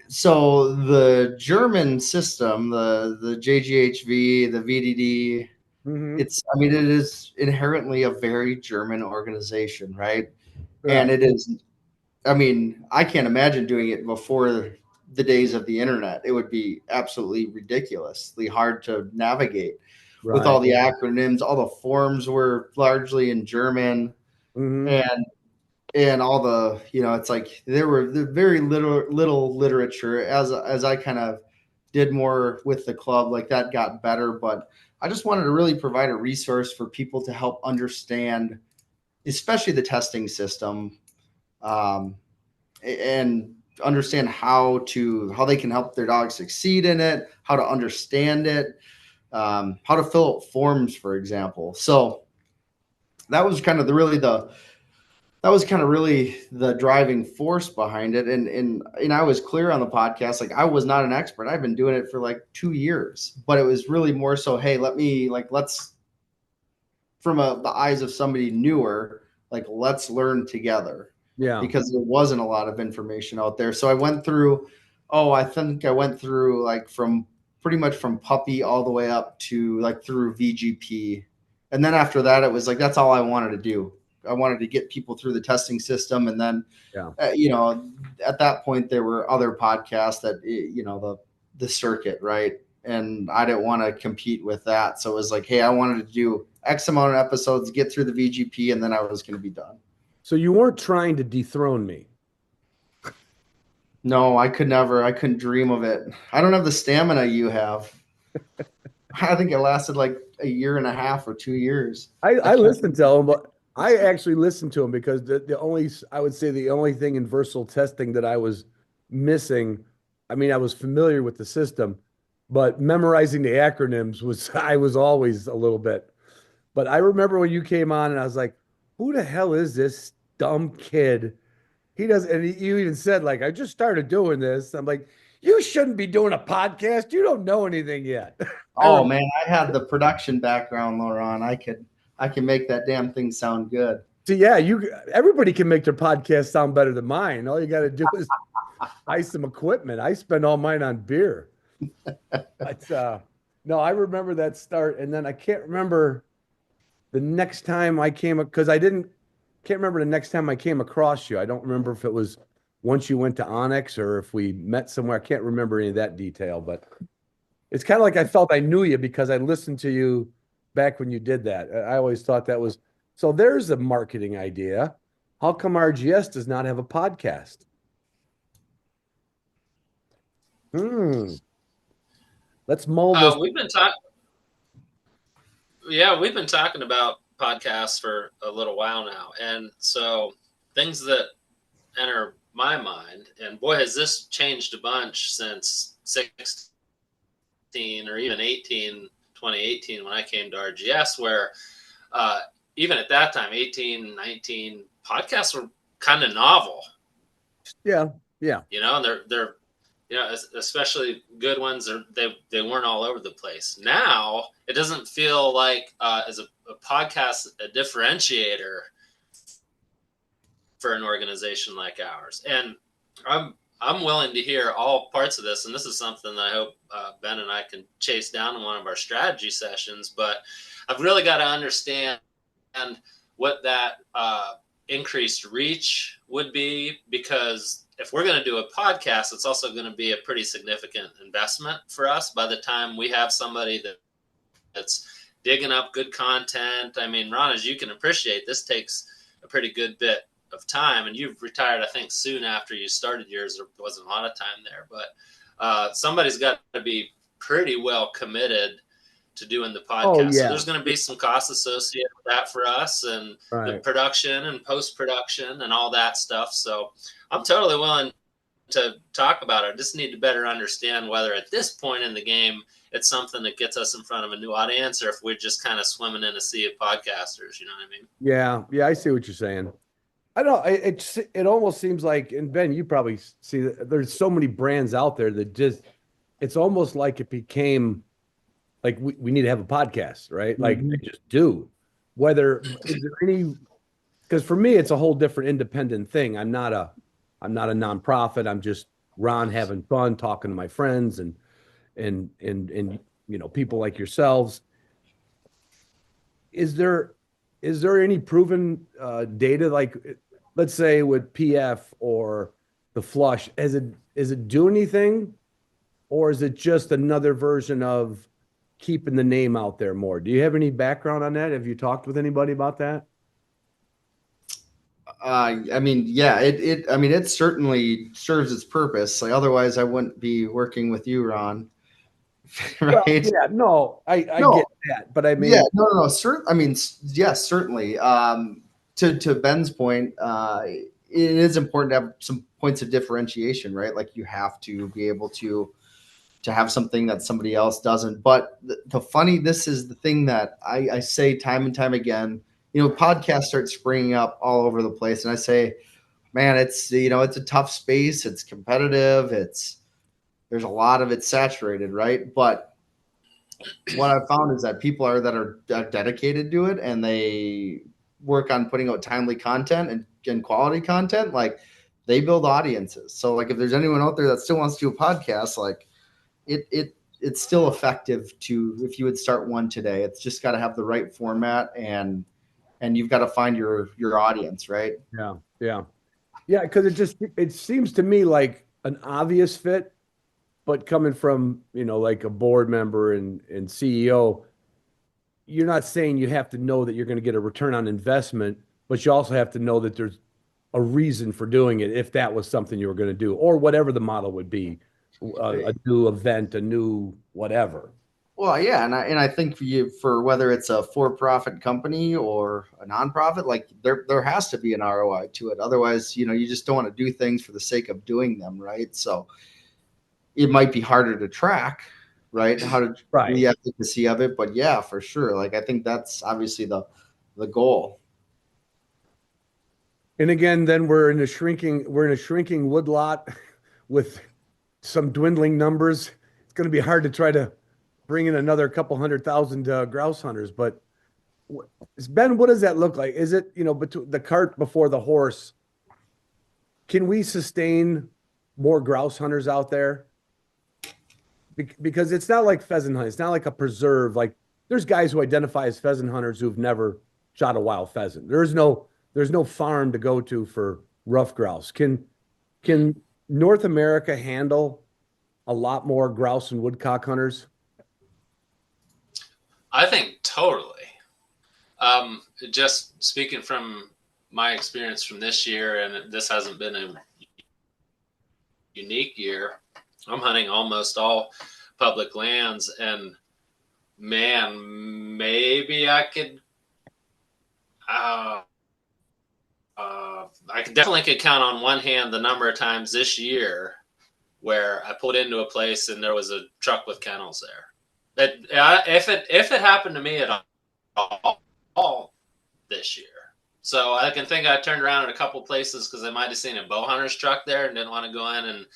So the German system, the JGHV, the VDD, Hmm. I mean, it is inherently a very German organization, right? Yeah, And it is, I mean, I can't imagine doing it before the days of the internet. It would be absolutely ridiculously hard to navigate with all right. the acronyms. All the forms were largely in German, Hmm. and all the, it's like there were very little literature. As I kind of did more with the club, like that got better, but I just wanted to really provide a resource for people to help understand, especially the testing system, um, and understand how they can help their dog succeed in it, how to understand it, how to fill out forms, for example. So that was kind of really the driving force behind it. And I was clear on the podcast, like I was not an expert. I've been doing it for like 2 years, but it was really more so, hey, let's from the eyes of somebody newer, like let's learn together, Yeah. because there wasn't a lot of information out there. So I think I went through like from pretty much from puppy all the way up to like through VGP. And then after that, it was like, that's all I wanted to do. I wanted to get people through the testing system. And then, Yeah. at that point, there were other podcasts that, the circuit, right? And I didn't want to compete with that. So it was like, hey, I wanted to do X amount of episodes, get through the VGP, and then I was going to be done. So you weren't trying to dethrone me. No, I couldn't dream of it. I don't have the stamina you have. I think it lasted like a year and a half or 2 years. I listened to him, but I actually listened to him because I would say the only thing in versatile testing that I was missing, I mean, I was familiar with the system, but memorizing the acronyms was I was always a little bit. But I remember when you came on and I was like, who the hell is this dumb kid? He does, and you even said, like, I just started doing this. I'm like, you shouldn't be doing a podcast. You don't know anything yet. I Oh remember. man, I had the production background, Laurent. I can make that damn thing sound good. So yeah, everybody can make their podcast sound better than mine. All you got to do is buy some equipment. I spend all mine on beer. But no, I remember that start, and then I can't remember the next time I came because can't remember the next time I came across you. I don't remember if it was once you went to Onyx or if we met somewhere. I can't remember any of that detail, but it's kind of like I felt I knew you because I listened to you back when you did that. I always thought that was so. There's a marketing idea. How come RGS does not have a podcast? Hmm. Let's mull this. We've been talking. Yeah, we've been talking about podcasts for a little while now, and so things that enter my mind, and boy, has this changed a bunch since 16 or even 2018 when I came to RGS, where even at that time, 18, 19, podcasts were kind of novel. Yeah, yeah. And they're especially good ones. They weren't all over the place. Now it doesn't feel like as a podcast a differentiator for an organization like ours. And I'm willing to hear all parts of this, and this is something that I hope Ben and I can chase down in one of our strategy sessions. But I've really got to understand what that increased reach would be, because if we're going to do a podcast, it's also going to be a pretty significant investment for us by the time we have somebody that's digging up good content. I mean, Ron, as you can appreciate, this takes a pretty good bit of time, and you've retired, I think, soon after you started yours. There wasn't a lot of time there, but somebody's got to be pretty well committed to doing the podcast. Oh, yeah. So there's going to be some costs associated with that for us, and the Right. production and post-production and all that stuff. So I'm totally willing to talk about it. I just need to better understand whether at this point in the game it's something that gets us in front of a new audience, or if we're just kind of swimming in a sea of podcasters. You know what I mean? Yeah, I see what you're saying. I don't know. It almost seems like, and Ben, you probably see that there's so many brands out there that just, it's almost like it became like we need to have a podcast, right? Like they just do. Whether is there any, because for me it's a whole different independent thing. I'm not a nonprofit. I'm just Ron having fun, talking to my friends and people like yourselves. Is there any proven data, like let's say with PF or the Flush, is it do anything, or is it just another version of keeping the name out there more? Do you have any background on that? Have you talked with anybody about that? It certainly serves its purpose. Like, otherwise I wouldn't be working with you, Ron. Right? Well, yeah, no, I get that, but I mean, Yes, certainly. To Ben's point, it is important to have some points of differentiation, right? Like, you have to be able to have something that somebody else doesn't. But this is the thing that I say time and time again. Podcasts start springing up all over the place, and I say, man, it's a tough space. It's competitive. There's a lot of it saturated, right? But what I've found is that people that are dedicated to it, and they work on putting out timely content and quality content, like, they build audiences. So, like, if there's anyone out there that still wants to do a podcast, like, it's still effective if you would start one today. It's just got to have the right format, and you've got to find your audience, right? Yeah. Because it seems to me like an obvious fit, but coming from, like a board member and CEO, you're not saying you have to know that you're going to get a return on investment, but you also have to know that there's a reason for doing it, if that was something you were going to do, or whatever the model would be, a new event, a new whatever. Well, yeah, and I think for whether it's a for-profit company or a nonprofit, like, there has to be an ROI to it. Otherwise, you just don't want to do things for the sake of doing them, right? So it might be harder to track, right? How to the efficacy of it, but yeah, for sure. Like, I think that's obviously the goal. And again, then we're in a shrinking woodlot with some dwindling numbers. It's going to be hard to try to bring in another couple 100,000 grouse hunters. But Ben, what does that look like? Is it, between the cart before the horse? Can we sustain more grouse hunters out there? Because it's not like pheasant hunting. It's not like a preserve. Like, there's guys who identify as pheasant hunters who've never shot a wild pheasant. There's no farm to go to for rough grouse. Can North America handle a lot more grouse and woodcock hunters? I think totally. Just speaking from my experience from this year, and this hasn't been a unique year. I'm hunting almost all public lands, and man, maybe I could. I definitely could count on one hand the number of times this year where I pulled into a place and there was a truck with kennels there. If it happened to me at all this year. So I can think I turned around in a couple places because I might have seen a bow hunter's truck there and didn't want to go in and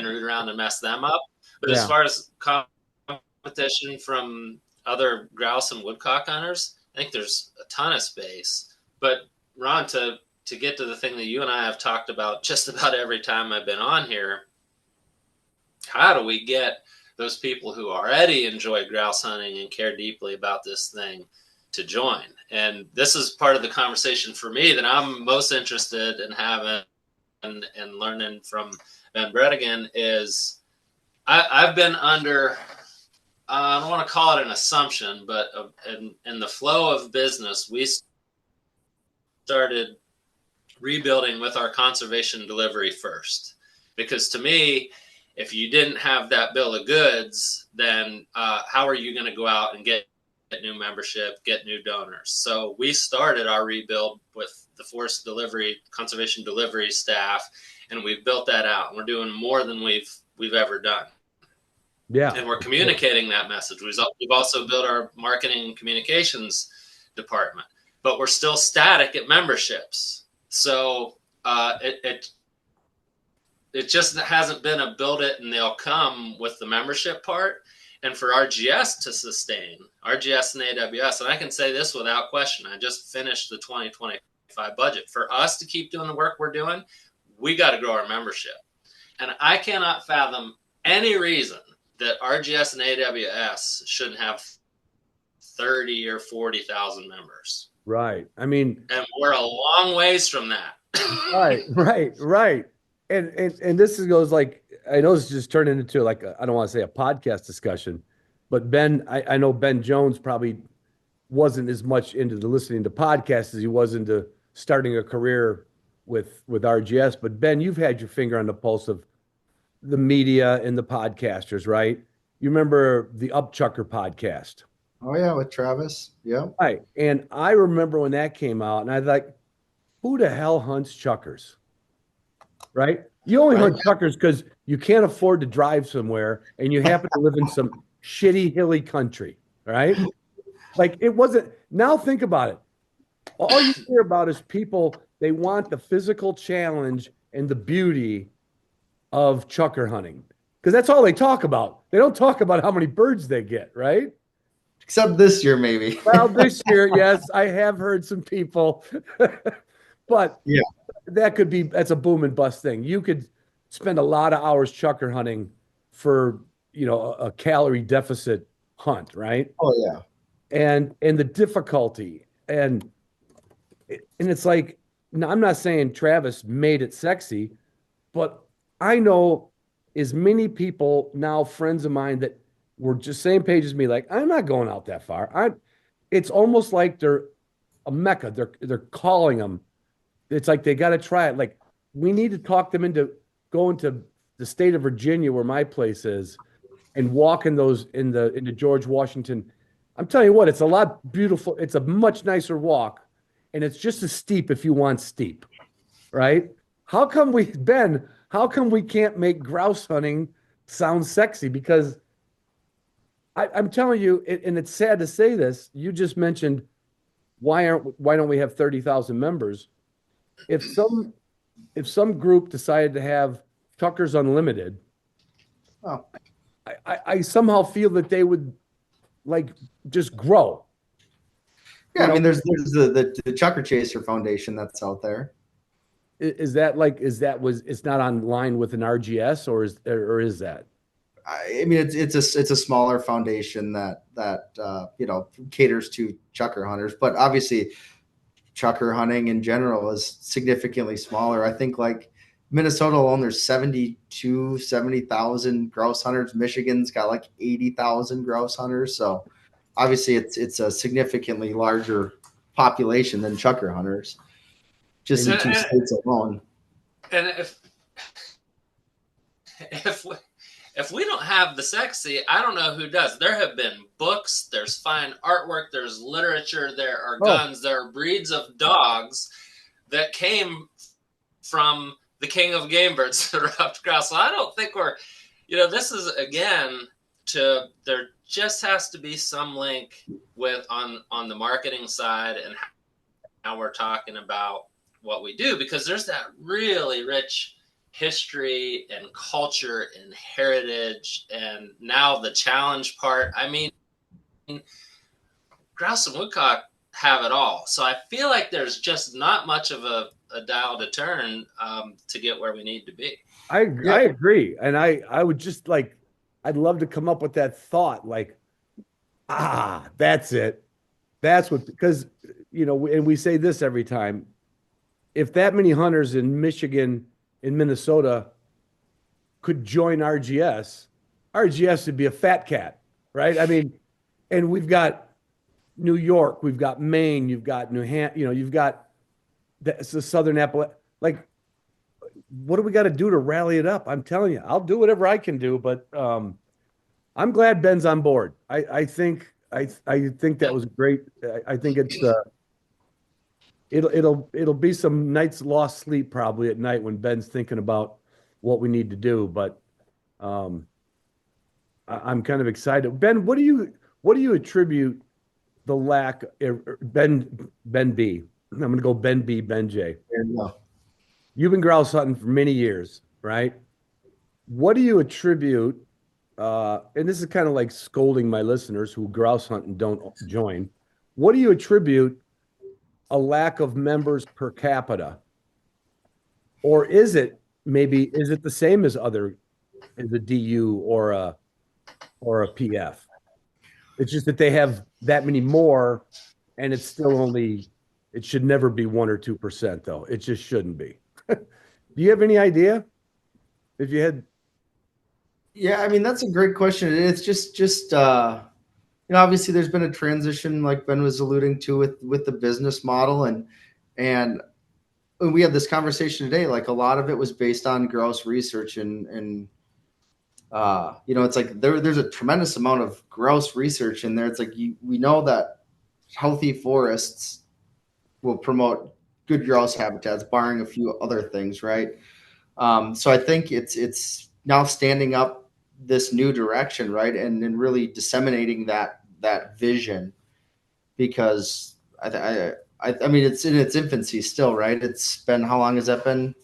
root around and mess them up. But as far as competition from other grouse and woodcock hunters, I think there's a ton of space. But Ron, to get to the thing that you and I have talked about just about every time I've been on here, how do we get those people who already enjoy grouse hunting and care deeply about this thing to join? And this is part of the conversation for me that I'm most interested in having and learning from Ben Bredigan is I've been under, I don't want to call it an assumption, but in the flow of business, we started rebuilding with our conservation delivery first. Because to me, If you didn't have that bill of goods, then how are you going to go out and get new membership, get new donors? So we started our rebuild with the forest delivery, conservation delivery staff, and we've built that out. We're doing more than we've ever done. Yeah. And we're communicating that message. We've also built our marketing and communications department, but we're still static at memberships. So it just hasn't been a build it and they'll come with the membership part. And for RGS to sustain, RGS and AWS, and I can say this without question, I just finished the 2025 budget. For us to keep doing the work we're doing, we got to grow our membership. And I cannot fathom any reason that RGS and AWS shouldn't have 30 or 40,000 members. Right. I mean, and we're a long ways from that. Right. And this goes like, I know this just turned into like, I don't want to say a podcast discussion, but Ben, I know Ben Jones probably wasn't as much into the listening to podcasts as he was into starting a career with RGS. But Ben, you've had your finger on the pulse of the media and the podcasters, right? You remember the Upchucker podcast? Oh yeah, with Travis. Yeah. Right. And I remember when that came out, and I was like, who the hell hunts chuckers? Right? You only hunt chuckers because you can't afford to drive somewhere and you happen to live in some shitty, hilly country, right? Like it wasn't. Now think about it. All you hear about is people, they want the physical challenge and the beauty of chucker hunting because that's all they talk about. They don't talk about how many birds they get, right? Except this year, maybe. Well, this year, yes, I have heard some people, but yeah, that's a boom and bust thing. You could spend a lot of hours chucker hunting for, a calorie deficit hunt, right? Oh yeah. And the difficulty and it's like, now I'm not saying Travis made it sexy, but I know as many people now, friends of mine that were just same page as me, like, I'm not going out that far. It's almost like they're a mecca. They're calling them. It's like they got to try it. Like we need to talk them into going to the state of Virginia, where my place is, and walking those into George Washington. I'm telling you what, it's a lot beautiful. It's a much nicer walk, and it's just as steep if you want steep, right? How come we can't make grouse hunting sound sexy? Because I'm telling you, and it's sad to say this, you just mentioned why don't we have 30,000 members? If some group decided to have Tuckers Unlimited, oh. I somehow feel that they would like just grow. Yeah, I mean, there's the Chucker Chaser Foundation that's out there. Is it's not online with an RGS or is that? I mean, it's a smaller foundation that caters to chucker hunters, but obviously chucker hunting in general is significantly smaller. I think like Minnesota alone, there's 70,000 grouse hunters. Michigan's got like 80,000 grouse hunters. So obviously it's a significantly larger population than chucker hunters, just in two states alone. And if we don't have the sexy, I don't know who does. There have been books, there's fine artwork, there's literature, there are guns, there are breeds of dogs that came from the king of game birds, the ruffed grouse. So I don't think this is, again, there just has to be some link with on the marketing side and how we're talking about what we do, because there's that really rich history and culture and heritage, and now the challenge part. I mean, grouse and woodcock have it all. So I feel like there's just not much of a dial to turn to get where we need to be. I agree. And I would just like, I'd love to come up with that thought, like, that's it. That's what, because, and we say this every time, if that many hunters in Michigan, in Minnesota could join RGS would be a fat cat, right? I mean, and we've got New York, we've got Maine, you've got New Hampshire, you've got the Southern Appalachia. Like, what do we got to do to rally it up? I'm telling you, I'll do whatever I can do, but I'm glad Ben's on board. I think that was great. I think it's it'll be some nights lost sleep probably at night when Ben's thinking about what we need to do. But um, I'm kind of excited. Ben, what do you attribute the lack Ben B? I'm going to go Ben B, Ben J. And, You've been grouse hunting for many years, right? What do you attribute? And this is kind of like scolding my listeners who grouse hunt and don't join. What do you attribute a lack of members per capita? Or is it the same as as a DU or a PF? It's just that they have that many more, and it's still it should never be 1 or 2%, though. It just shouldn't be. Do you have any idea? If you had, yeah, I mean, that's a great question. It's just obviously there's been a transition, like Ben was alluding to, with the business model, and we had this conversation today. Like, a lot of it was based on grouse research, and it's like there's a tremendous amount of grouse research in there. It's like we know that healthy forests will promote good grouse habitats, barring a few other things, right? So I think it's now standing up this new direction, right, and really disseminating that vision, because I mean, it's in its infancy still, right? It's been, how long has that been?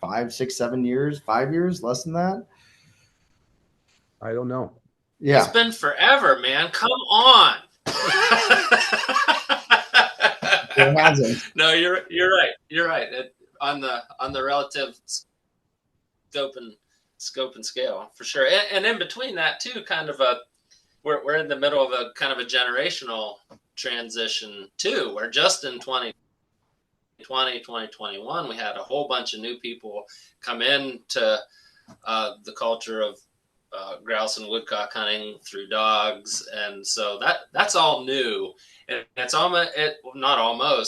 5, 6, 7 years, 5 years, less than that. I don't know. Yeah, It's been forever, man. Come on. it hasn't. No, you're right. You're right. On the relative scope and scale, for sure. And in between that too, kind of we're in the middle of a kind of a generational transition too, where just in 2020, 2021, we had a whole bunch of new people come into the culture of grouse and woodcock hunting through dogs, and so that's all new, and it's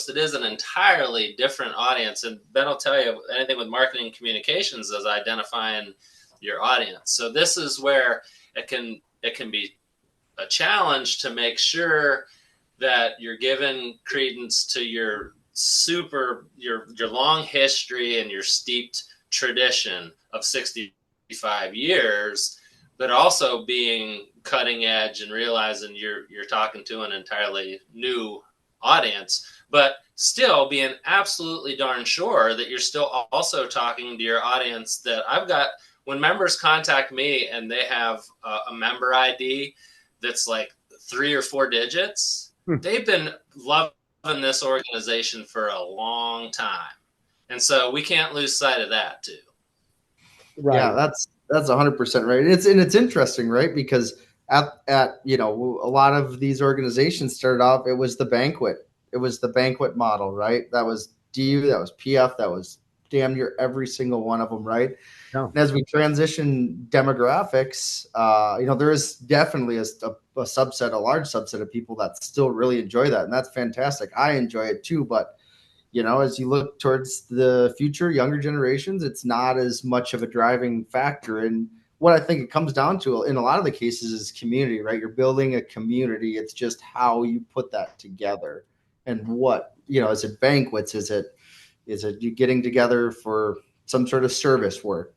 it is an entirely different audience. And Ben will tell you, anything with marketing communications is identifying your audience. So this is where it can be a challenge to make sure that you're giving credence to your long history and your steeped tradition of 65 years, but also being cutting edge and realizing you're talking to an entirely new audience, but still being absolutely darn sure that you're still also talking to your audience. That I've got, when members contact me and they have a member ID that's like 3 or 4 digits, they've been loving this organization for a long time. And so we can't lose sight of that too. Right. Yeah, that's 100% right. It's interesting, right? Because at a lot of these organizations started off, it was the banquet model, right? That was DU, that was PF, that was damn near every single one of them, right? No. And as we transition demographics, there is definitely a large subset of people that still really enjoy that, and that's fantastic. I enjoy it too, but as you look towards the future, younger generations, it's not as much of a driving factor. And what I think it comes down to in a lot of the cases is community, right? You're building a community. It's just how you put that together, and what, is it banquets? Is it you getting together for some sort of service work,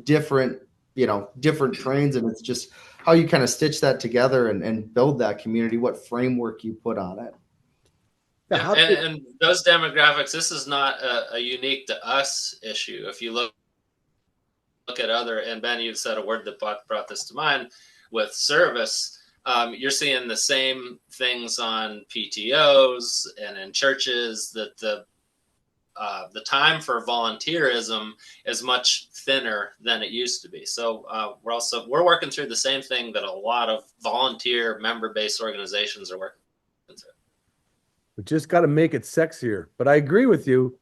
different trains, and it's just how you kind of stitch that together and build that community, what framework you put on it. Yeah, and those demographics, this is not a unique to us issue. If you look at other, and Ben, you've said a word that brought this to mind with service, you're seeing the same things on PTOs and in churches, that the time for volunteerism is much thinner than it used to be. So we're working through the same thing that a lot of volunteer member-based organizations are working through. We just got to make it sexier. But I agree with you.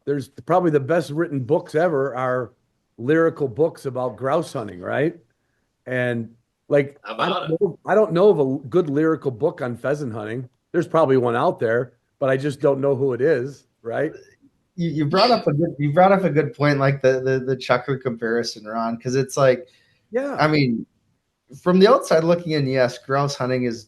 There's probably the best written books ever are lyrical books about grouse hunting, right? And like, I don't know of a good lyrical book on pheasant hunting. There's probably one out there, but I just don't know who it is, right? you brought up a good point, like the chucker comparison, Ron, because it's like, Yeah. I mean, from the outside looking in, yes, grouse hunting is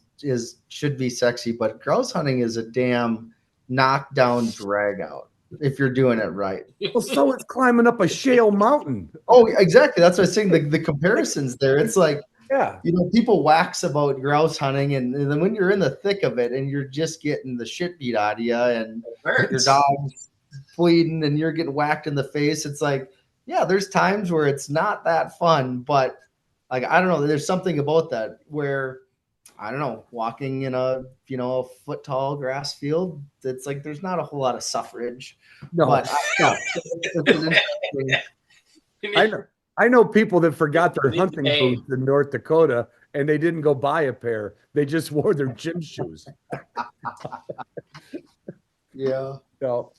should be sexy, but grouse hunting is a damn knockdown drag out if you're doing it right. Well, so it's climbing up a shale mountain. Oh, exactly. That's what I was saying. The comparisons there. It's like, Yeah. you know, people wax about grouse hunting, and then when you're in the thick of it and you're just getting the shit beat out of you, and your dog's bleeding and you're getting whacked in the face, it's like, yeah, there's times where it's not that fun, but like, I don't know, there's something about that where, I don't know, walking in a, you know, a foot tall grass field, it's like there's not a whole lot of suffrage. No. But it's an interesting. I know people that forgot their Need hunting to pay. boots in North Dakota and they didn't go buy a pair. They just wore their gym shoes. Yeah. So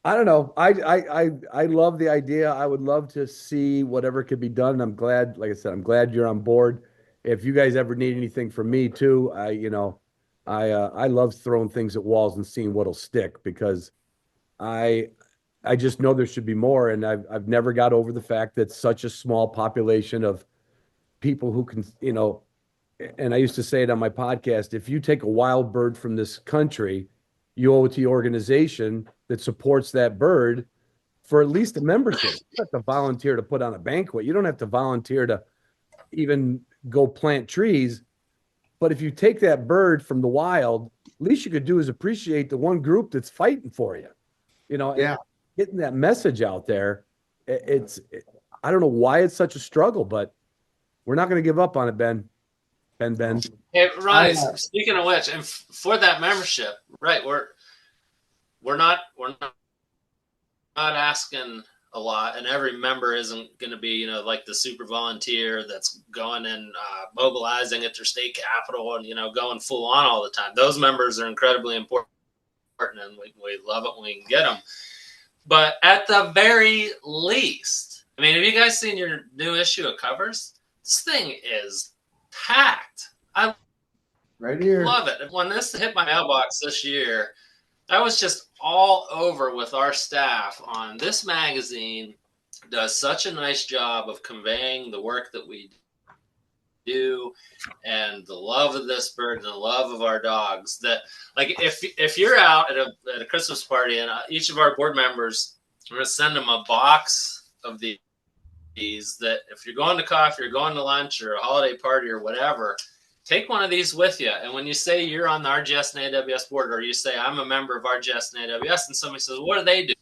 I don't know. I love the idea. I would love to see whatever could be done. I'm glad, like I said, I'm glad you're on board. If you guys ever need anything from me too, I love throwing things at walls and seeing what'll stick, because I just know there should be more. And I've never got over the fact that such a small population of people who can, and I used to say it on my podcast, if you take a wild bird from this country, you owe it to the organization that supports that bird for at least a membership. You don't have to volunteer to put on a banquet. You don't have to volunteer to even go plant trees. But if you take that bird from the wild, least you could do is appreciate the one group that's fighting for you. Yeah. Getting that message out there. I don't know why it's such a struggle, but we're not going to give up on it, Ben. Ben. Hey, Ronnie, speaking of which, and for that membership, right, we're not asking a lot, and every member isn't going to be, like the super volunteer that's going and mobilizing at their state capital and, going full on all the time. Those members are incredibly important, and we love it when we can get them. But at the very least, I mean, have you guys seen your new issue of Covers? This thing is packed. I Right here. love it. When this hit my mailbox this year, I was just all over with our staff on this magazine. Does such a nice job of conveying the work that we do and the love of this bird and the love of our dogs, that like if you're out at a Christmas party and each of our board members, we're going to send them a box of these, that if you're going to coffee or going to lunch or a holiday party or whatever, take one of these with you. And when you say you're on the RGS and AWS board, or you say I'm a member of RGS and AWS, and somebody says, what do they do?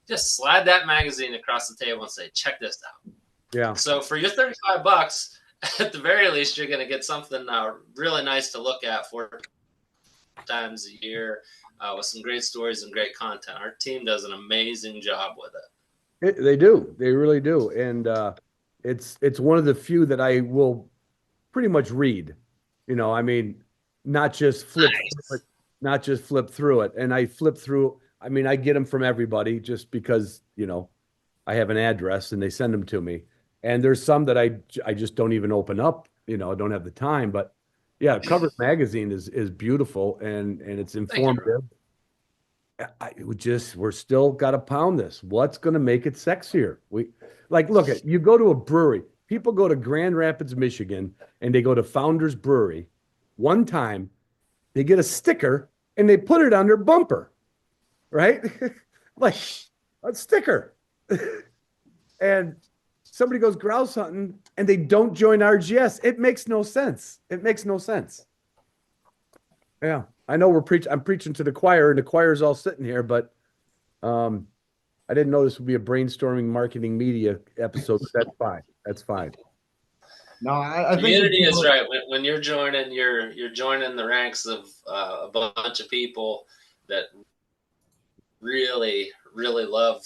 Just slide that magazine across the table and say, check this out. Yeah. So for your $35, at the very least, you're going to get something really nice to look at 4 times a year with some great stories and great content. Our team does an amazing job with it. They do. They really do. And it's one of the few that I will pretty much read. I mean, not just flip through it. And I flip through. I mean, I get them from everybody just because, I have an address and they send them to me. And there's some that I just don't even open up. I don't have the time. But yeah, Covers Magazine is beautiful and it's informative. We're still got to pound this. What's going to make it sexier? You go to a brewery. People go to Grand Rapids, Michigan, and they go to Founders Brewery. One time, they get a sticker and they put it on their bumper, right? Like a sticker. And somebody goes grouse hunting and they don't join RGS. It makes no sense. Yeah. I know I'm preaching to the choir and the choir's all sitting here, but I didn't know this would be a brainstorming marketing media episode. But that's fine. No, I think Community is right. When you're joining, you're joining the ranks of a bunch of people that really, really love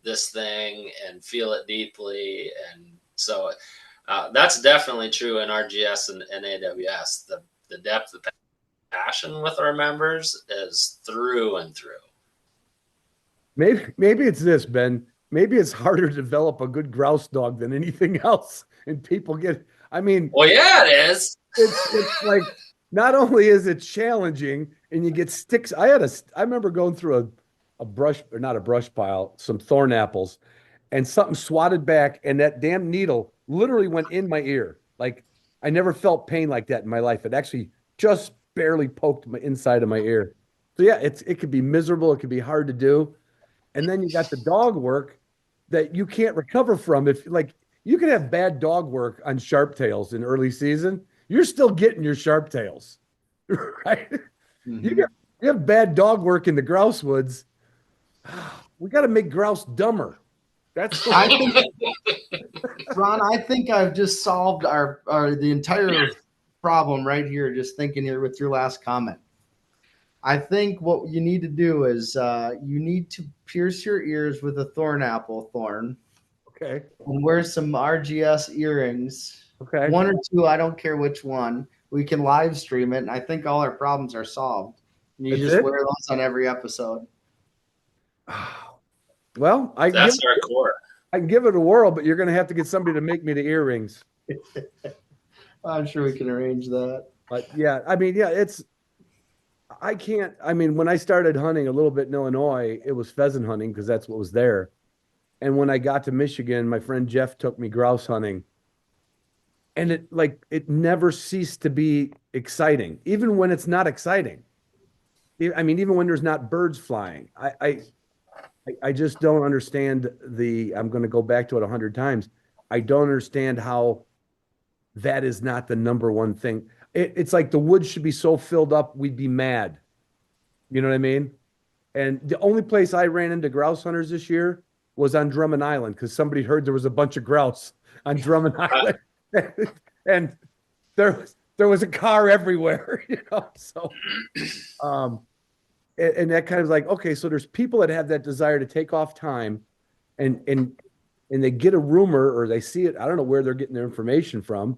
this thing and feel it deeply. And so that's definitely true in RGS and AWS. The depth of passion with our members is through and through. Maybe it's this, Ben. Maybe it's harder to develop a good grouse dog than anything else. And people well, yeah, it is. It's like, not only is it challenging and you get sticks. I remember going through a brush, or not a brush pile, some thorn apples, and something swatted back, and that damn needle literally went in my ear. Like I never felt pain like that in my life. It actually just barely poked my inside of my ear. So yeah, it could be miserable. It could be hard to do. And then you got the dog work that you can't recover from. If like you can have bad dog work on sharp tails in early season, you're still getting your sharp tails, right? You Mhm. get you have bad dog work in the grouse woods. We got to make grouse dumber. That's the I think, Ron, I think I've just solved our the entire problem right here. Just thinking here with your last comment. I think what you need to do is you need to pierce your ears with a thorn apple thorn okay. and wear some RGS earrings. Okay. One or two, I don't care which one. We can live stream it, and I think all our problems are solved. And you That's just it. wear those on every episode. Well, That's our core. I can give it a whirl, but you're going to have to get somebody to make me the earrings. I'm sure we can arrange that. But yeah, I mean, yeah, I can't. I mean, when I started hunting a little bit in Illinois, it was pheasant hunting because that's what was there. And when I got to Michigan, my friend Jeff took me grouse hunting. And it never ceased to be exciting, even when it's not exciting. I mean, even when there's not birds flying. I just don't understand I'm going to go back to it 100 times. I don't understand how that is not the number one thing. It's like the woods should be so filled up, we'd be mad. You know what I mean? And the only place I ran into grouse hunters this year was on Drummond Island because somebody heard there was a bunch of grouse on Drummond Island. And there was a car everywhere, you know. So and that kind of like, okay, so there's people that have that desire to take off time and they get a rumor or they see it. I don't know where they're getting their information from.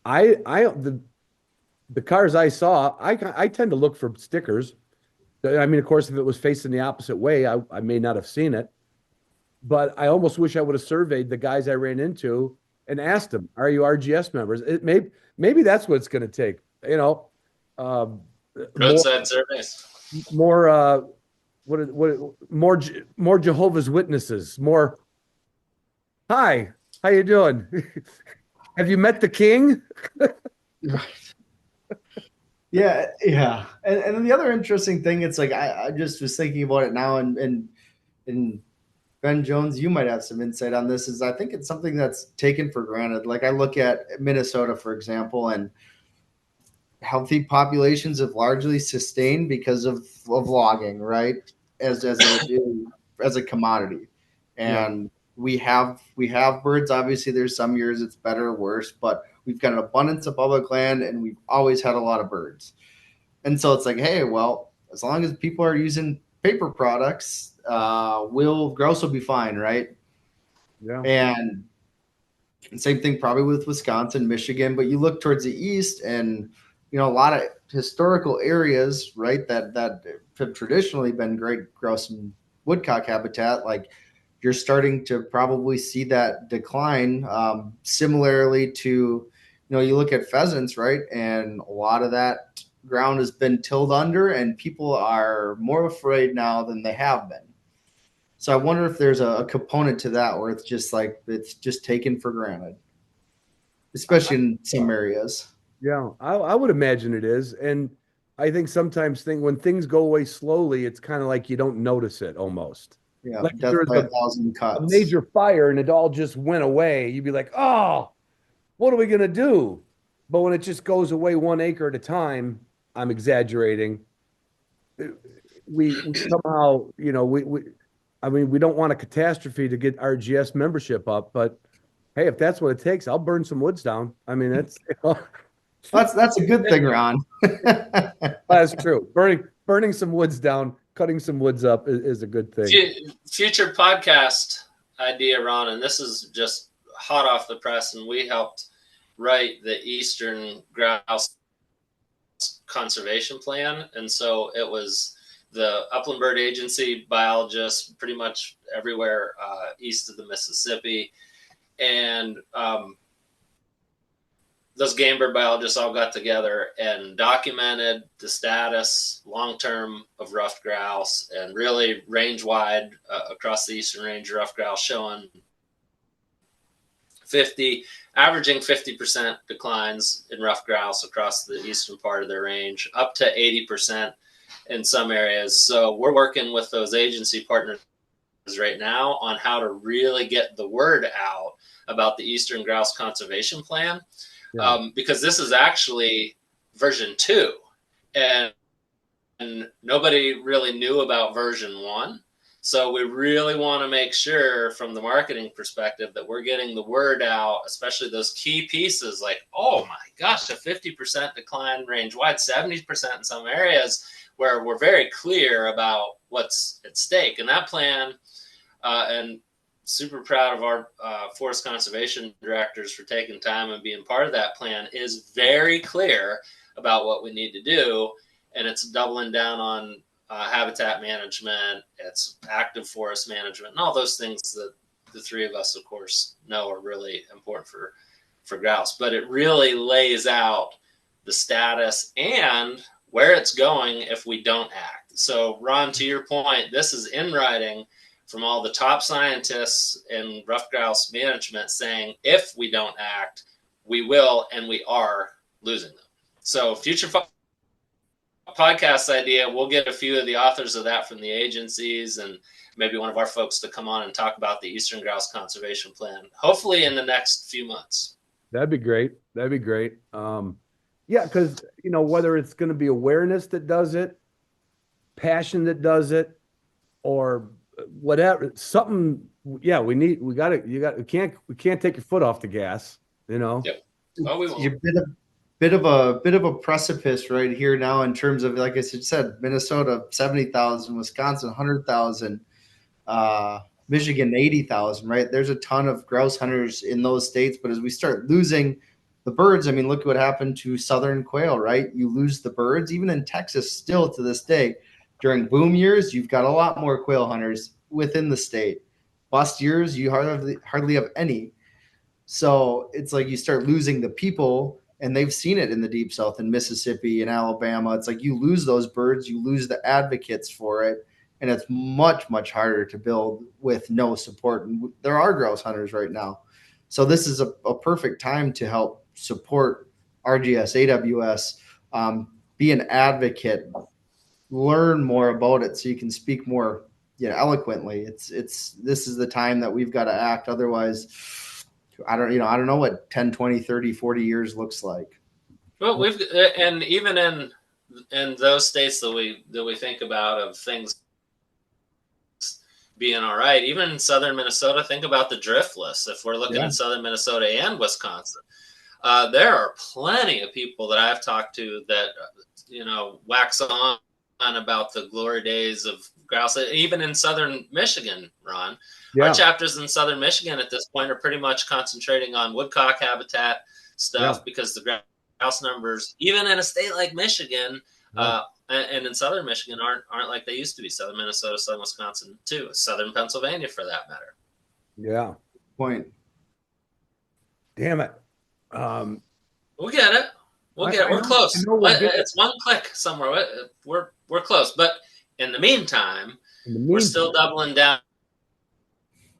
The cars I saw, I tend to look for stickers. I mean, of course, if it was facing the opposite way, I may not have seen it. But I almost wish I would have surveyed the guys I ran into and asked them, "Are you RGS members?" Maybe that's what it's going to take. You know, Roadside surveys. more more Jehovah's Witnesses. More. Hi, how you doing? Have you met the king? Yeah, yeah. And then the other interesting thing, it's like I just was thinking about it now, and Ben Jones, you might have some insight on this. Is I think it's something that's taken for granted. Like I look at Minnesota, for example, and healthy populations have largely sustained because of logging, right? As a commodity, and we have birds. Obviously, there's some years it's better or worse, but we've got an abundance of public land, and we've always had a lot of birds. And so it's like, hey, well, as long as people are using paper products, grouse will be fine, right? Yeah. And same thing probably with Wisconsin, Michigan, but you look towards the east, and a lot of historical areas, right, that have traditionally been great grouse and woodcock habitat, like you're starting to probably see that decline. Similarly to, you look at pheasants, right, and a lot of that ground has been tilled under, and people are more afraid now than they have been. So I wonder if there's a component to that where it's just taken for granted, especially in some areas. Yeah, I would imagine it is. And I think sometimes when things go away slowly, it's kind of like you don't notice it almost. Yeah, Like if death there's by 1,000 a cuts. major fire and it all just went away, you'd be like, oh, what are we going to do? But when it just goes away 1 acre at a time, I'm exaggerating. We somehow, I mean, we don't want a catastrophe to get RGS membership up, but hey, if that's what it takes, I'll burn some woods down. I mean, That's a good thing, Ron. that's true. Burning some woods down, cutting some woods up is a good thing. Future podcast idea, Ron, and this is just hot off the press, and we helped write the Eastern Grouse Conservation Plan, and so it was the Upland Bird Agency biologists pretty much everywhere east of the Mississippi, and those game bird biologists all got together and documented the status long-term of ruffed grouse, and really range-wide across the eastern range, ruffed grouse showing averaging 50% declines in ruffed grouse across the eastern part of their range, up to 80% in some areas. So we're working with those agency partners right now on how to really get the word out about the Eastern Grouse Conservation Plan, because this is actually version 2, and nobody really knew about version 1. So we really want to make sure from the marketing perspective that we're getting the word out, especially those key pieces like, oh my gosh, a 50% decline range wide, 70% in some areas, where we're very clear about what's at stake. And that plan, and super proud of our forest conservation directors for taking time and being part of that plan, is very clear about what we need to do. And it's doubling down on habitat management, it's active forest management, and all those things that the three of us, of course, know are really important for grouse. But it really lays out the status and where it's going if we don't act. So, Ron, to your point, this is in writing from all the top scientists in ruffed grouse management saying, if we don't act, we will and we are losing them. So future podcast idea, we'll get a few of the authors of that from the agencies and maybe one of our folks to come on and talk about the Eastern Grouse Conservation Plan, hopefully in the next few months. That'd be great. That'd be great. Yeah, because, whether it's going to be awareness that does it, passion that does it, or whatever, something, we can't take your foot off the gas, Yep. Oh, we won't. You've been a bit of a precipice right here now in terms of, like I said, Minnesota 70,000, Wisconsin 100,000, Michigan 80,000. Right, there's a ton of grouse hunters in those states, but as we start losing the birds, I mean, look what happened to southern quail. Right, you lose the birds. Even in Texas, still to this day, during boom years, you've got a lot more quail hunters within the state. Bust years, you hardly have any. So it's like you start losing the people, and they've seen it in the Deep South, in Mississippi and Alabama. It's like you lose those birds, you lose the advocates for it, and it's much, much harder to build with no support. And there are grouse hunters right now. So this is a perfect time to help support RGS, AWS, be an advocate, learn more about it so you can speak more eloquently. This is the time that we've got to act. Otherwise, I don't know what 10, 20, 30, 40 years looks like. Well, and even in those states that we think about of things being all right, even in southern Minnesota, think about the driftless. If we're looking at southern Minnesota and Wisconsin, there are plenty of people that I've talked to that wax on about the glory days of grouse, even in southern Michigan, Ron. Our chapters in southern Michigan at this point are pretty much concentrating on woodcock habitat stuff because the grouse numbers, even in a state like Michigan and in southern Michigan, aren't like they used to be. Southern Minnesota, southern Wisconsin, too. Southern Pennsylvania, for that matter. Yeah. Point. Damn it. We'll get it. We're close. It's one click somewhere. We're close. But in the meantime, we're still doubling down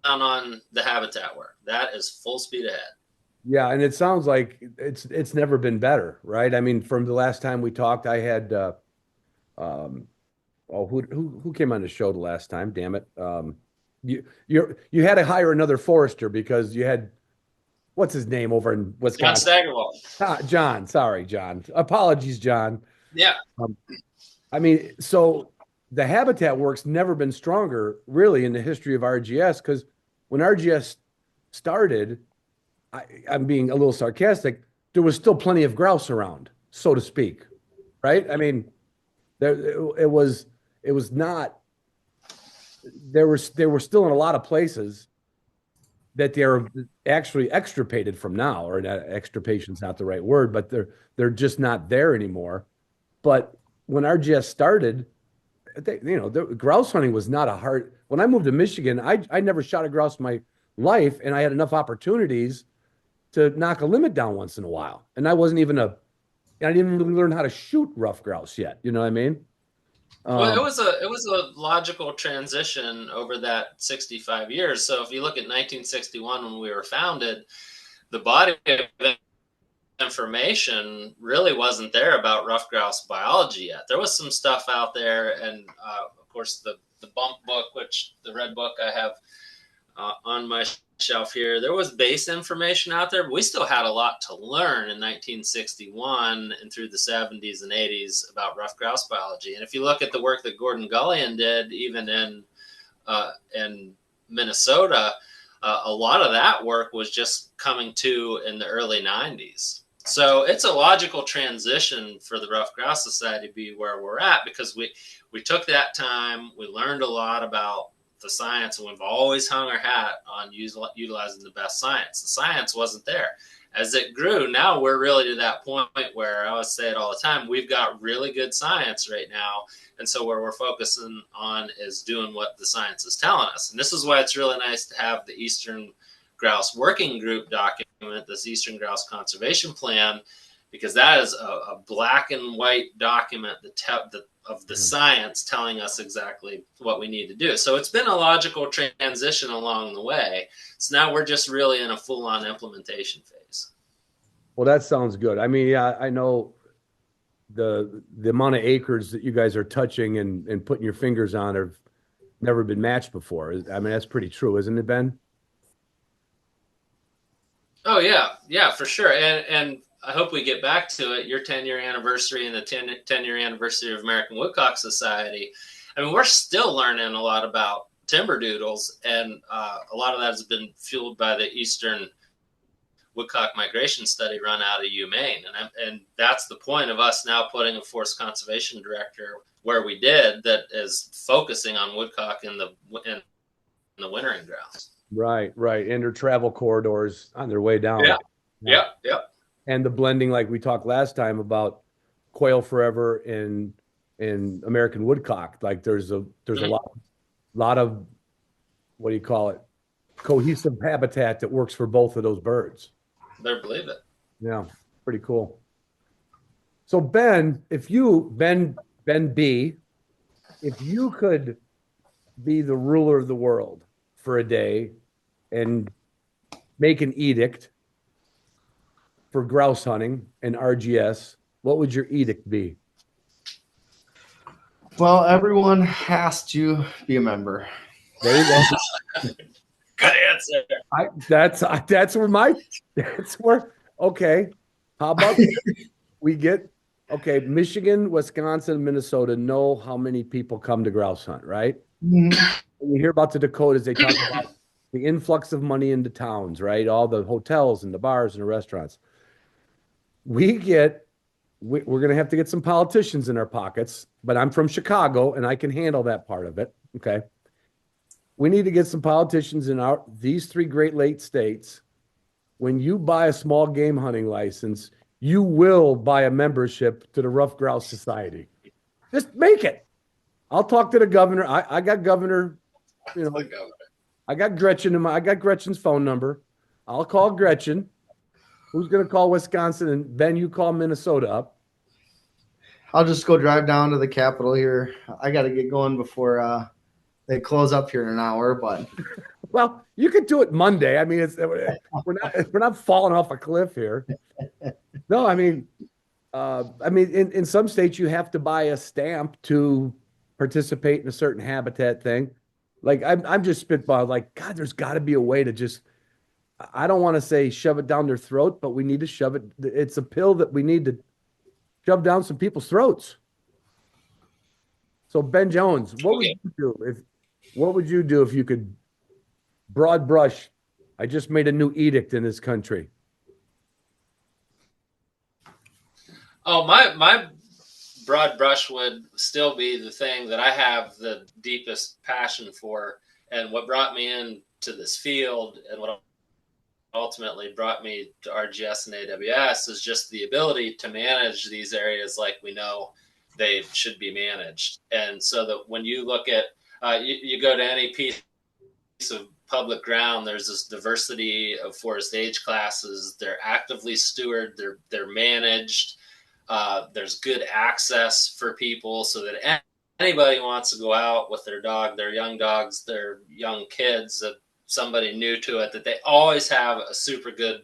on the habitat work. That is full speed ahead. Yeah, and it sounds like it's never been better, right? I mean, from the last time we talked, I had who came on the show the last time? Damn it. You had to hire another forester because you had what's his name over in Wisconsin? John Staggerwald. John. Sorry, John. Apologies, John. Yeah. I mean, so the habitat work's never been stronger, really, in the history of RGS, because when RGS started, I'm being a little sarcastic, there was still plenty of grouse around, so to speak, right? I mean, it was not. There were still in a lot of places that they're actually extirpated from now, or not, extirpation's not the right word, but they're just not there anymore. But when RGS started, the grouse hunting was not a hard. When I moved to Michigan, I never shot a grouse in my life, and I had enough opportunities to knock a limit down once in a while. And I didn't really learn how to shoot rough grouse yet. You know what I mean? Well, it was a logical transition over that 65 years. So if you look at 1961 when we were founded, the body of information really wasn't there about rough grouse biology yet. There was some stuff out there, and of course the bump book, which the red book I have on my shelf here, there was base information out there, but we still had a lot to learn in 1961 and through the 70s and 80s about rough grouse biology. And if you look at the work that Gordon Gullion did, even in Minnesota, a lot of that work was just coming to in the early 90s. So it's a logical transition for the Rough Grouse Society to be where we're at, because we took that time, we learned a lot about the science, and we've always hung our hat on utilizing the best science. The science wasn't there. As it grew, now we're really to that point where I always say it all the time, we've got really good science right now. And so where we're focusing on is doing what the science is telling us. And this is why it's really nice to have the Eastern Grouse Working Group document, this Eastern Grouse Conservation Plan, because that is a black and white document of the science telling us exactly what we need to do. So it's been a logical transition along the way. So now we're just really in a full-on implementation phase. Well, that sounds good. I mean, yeah, I know the amount of acres that you guys are touching and putting your fingers on have never been matched before. I mean, that's pretty true, isn't it, Ben? Oh yeah, for sure. And I hope we get back to it. Your 10-year anniversary and the 10-year anniversary of American Woodcock Society. I mean, we're still learning a lot about timber doodles, and a lot of that has been fueled by the Eastern Woodcock Migration Study run out of UMaine. And that's the point of us now putting a forest conservation director where we did, that is focusing on woodcock in the wintering grounds. Right. And their travel corridors on their way down. Yeah. And the blending, like we talked last time about quail forever and American woodcock. Like there's a lot of, what do you call it, cohesive habitat that works for both of those birds. Better believe it. Yeah, pretty cool. So Ben, Ben B, if you could be the ruler of the world for a day and make an edict for grouse hunting and RGS, what would your edict be? Well, everyone has to be a member. There you go. Good answer. That's where okay. How about Michigan, Wisconsin, Minnesota know how many people come to grouse hunt, right? Mm-hmm. When you hear about the Dakotas, they talk about the influx of money into towns, right? All the hotels and the bars and the restaurants. We're going to have to get some politicians in our pockets, but I'm from Chicago and I can handle that part of it. Okay. We need to get some politicians in these three Great Lakes states. When you buy a small game hunting license, you will buy a membership to the Rough Grouse Society. Just make it. I'll talk to the governor. I got Governor, I got Gretchen I got Gretchen's phone number. I'll call Gretchen. Who's going to call Wisconsin? And Ben, you call Minnesota up. I'll just go drive down to the Capitol here. I got to get going before they close up here in an hour. But well, you could do it Monday. I mean, we're not falling off a cliff here. No, I mean, in some states you have to buy a stamp to participate in a certain habitat thing. Like I'm just spitballing. Like, God, there's got to be a way to just. I don't want to say shove it down their throat, but we need to shove it. It's a pill that we need to shove down some people's throats. So Ben Jones, what would you do if you could broad brush? I just made a new edict in this country. Oh, my broad brush would still be the thing that I have the deepest passion for, and what brought me into this field and what ultimately brought me to RGS and AWS is just the ability to manage these areas like we know they should be managed. And so that when you look at, you go to any piece of public ground, there's this diversity of forest age classes. They're actively stewarded. They're managed. There's good access for people so that anybody who wants to go out with their dog, their young dogs, their young kids, somebody new to it, that they always have a super good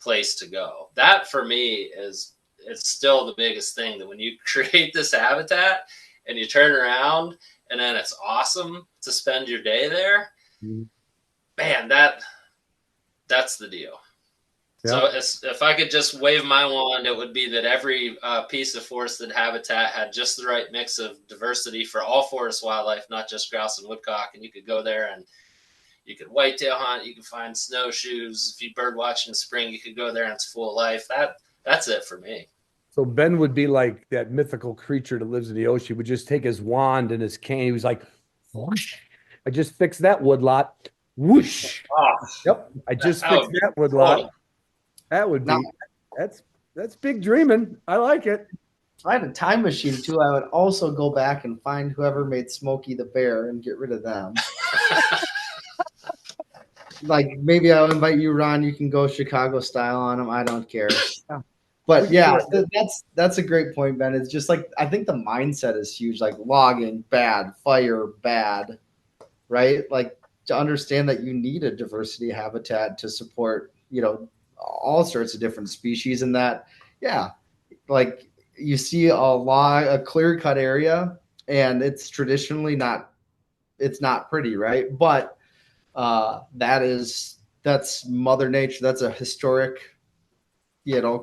place to go. That for me it's still the biggest thing, that when you create this habitat and you turn around and then it's awesome to spend your day there, man, that's the deal. Yeah. So if I could just wave my wand, it would be that every piece of forested habitat had just the right mix of diversity for all forest wildlife, not just grouse and woodcock. And you could go there and you could whitetail hunt, you could find snowshoes. If you bird watch in the spring, you could go there and it's full of life. That's it for me. So Ben would be like that mythical creature that lives in the ocean. He would just take his wand and his cane. He was like, whoosh, I just fixed that woodlot. Whoosh. Oh, yep. I just fixed that woodlot. That would be, that's big dreaming. I like it. If I had a time machine too, I would also go back and find whoever made Smokey the Bear and get rid of them. Like maybe I'll invite you, Ron. You can go Chicago style on them. I don't care. But yeah, that's a great point, Ben. It's just like, I think the mindset is huge. Like logging, bad; fire, bad. Right? Like to understand that you need a diversity habitat to support, all sorts of different species. And that, yeah, like you see a clear cut area, and it's traditionally it's not pretty, right? But that's Mother Nature. That's a historic,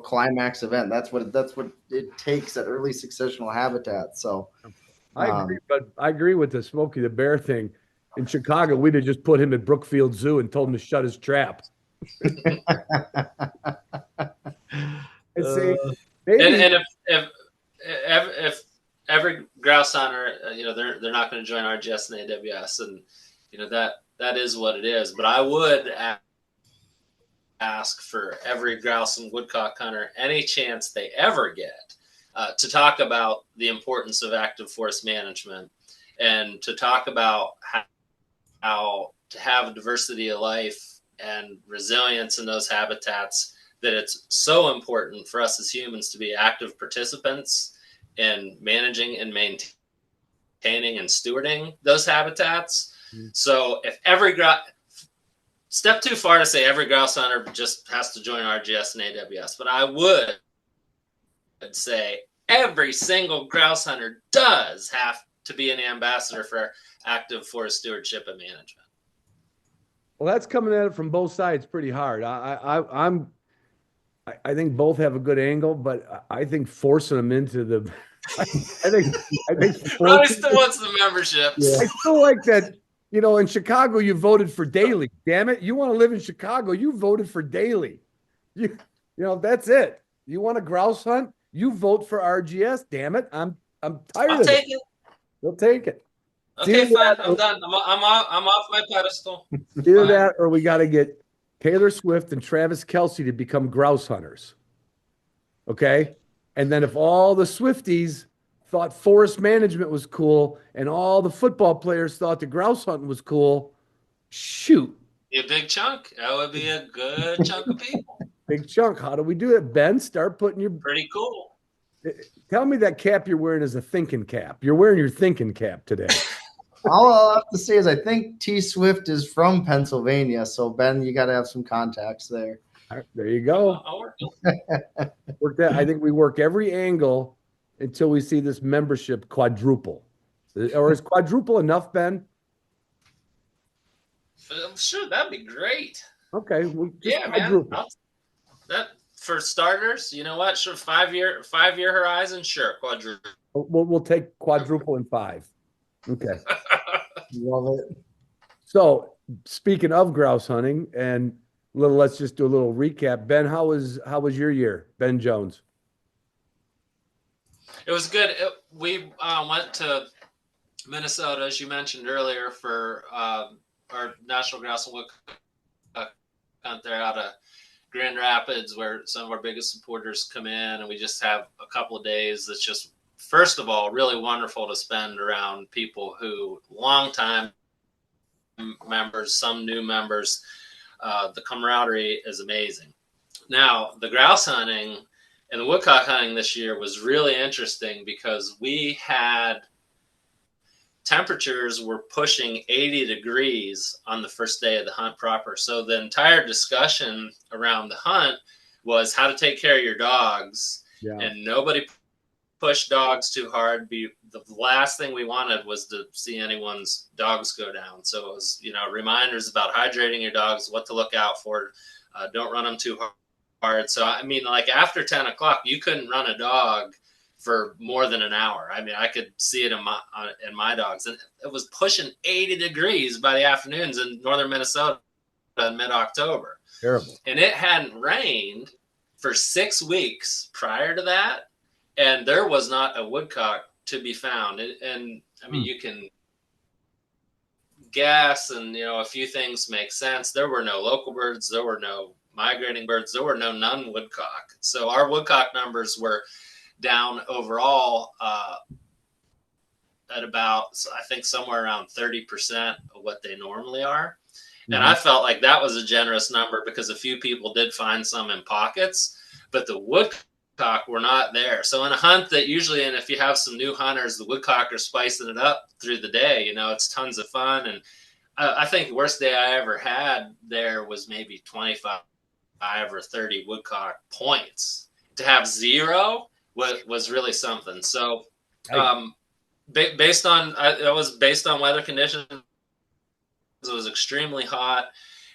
climax event. That's what it takes at early successional habitat. So I agree, but I agree with the Smokey the Bear thing. In Chicago, we'd have just put him at Brookfield Zoo and told him to shut his trap. And if every grouse hunter, they're not going to join RGS and AWS, and that is what it is. But I would ask for every grouse and woodcock hunter, any chance they ever get, to talk about the importance of active forest management, and to talk about how to have a diversity of life and resilience in those habitats, that it's so important for us as humans to be active participants in managing and maintaining and stewarding those habitats. So if step too far to say every grouse hunter just has to join RGS and AWS, but I would say every single grouse hunter does have to be an ambassador for active forest stewardship and management. Well, that's coming at it from both sides pretty hard. I think both have a good angle, but I think forcing them into the, I think Ronnie still wants the membership. Yeah. I still like that. In Chicago, you voted for Daley. Damn it! You want to live in Chicago? You voted for Daley. That's it. You want a grouse hunt? You vote for RGS. Damn it! I'm tired of it. I'll take it. You'll take it. Okay, fine. I'm done. I'm off my pedestal. Either that, or we got to get Taylor Swift and Travis Kelce to become grouse hunters. Okay, and then if all the Swifties thought forest management was cool, and all the football players thought the grouse hunting was cool, shoot. Be a big chunk. That would be a good chunk of people. Big chunk. How do we do it, Ben? Start putting your... Pretty cool. Tell me that cap you're wearing is a thinking cap. You're wearing your thinking cap today. All I'll have to say is I think T Swift is from Pennsylvania. So, Ben, you got to have some contacts there. All right, there you go. Work that. I think we work every angle until we see this membership quadruple. Or is quadruple enough, Ben? I'm sure that'd be great. Okay. Well, yeah, man. That for starters, you know what? Sure, 5-year horizon. Sure, quadruple. We'll take quadruple in 5. Okay. Love it. So, speaking of grouse hunting, and let's just do a little recap. Ben, how was your year, Ben Jones? It was good. We went to Minnesota, as you mentioned earlier, for our National Grouse and Woodcock hunt there out of Grand Rapids, where some of our biggest supporters come in, and we just have a couple of days that's just, first of all, really wonderful to spend around people who long time members, some new members. The camaraderie is amazing. Now, the grouse hunting and the woodcock hunting this year was really interesting because we had temperatures were pushing 80 degrees on the first day of the hunt proper. So the entire discussion around the hunt was how to take care of your dogs. Yeah. And nobody pushed dogs too hard. The last thing we wanted was to see anyone's dogs go down. So it was, reminders about hydrating your dogs, what to look out for. Don't run them too hard. So, I mean, like after 10 o'clock, you couldn't run a dog for more than an hour. I mean, I could see it in my dogs. And it was pushing 80 degrees by the afternoons in northern Minnesota in mid-October. Terrible. And it hadn't rained for 6 weeks prior to that. And there was not a woodcock to be found. And I mean, you can guess, and, a few things make sense. There were no local birds. There were no migrating birds. There were no none woodcock. So our woodcock numbers were down overall at about, I think, somewhere around 30% of what they normally are. Mm-hmm. And I felt like that was a generous number because a few people did find some in pockets, but the woodcock were not there. So in a hunt that usually, and if you have some new hunters, the woodcock are spicing it up through the day. It's tons of fun. And I think the worst day I ever had there was maybe 25 or 30 woodcock points. To have zero was really something. So based on weather conditions. It was extremely hot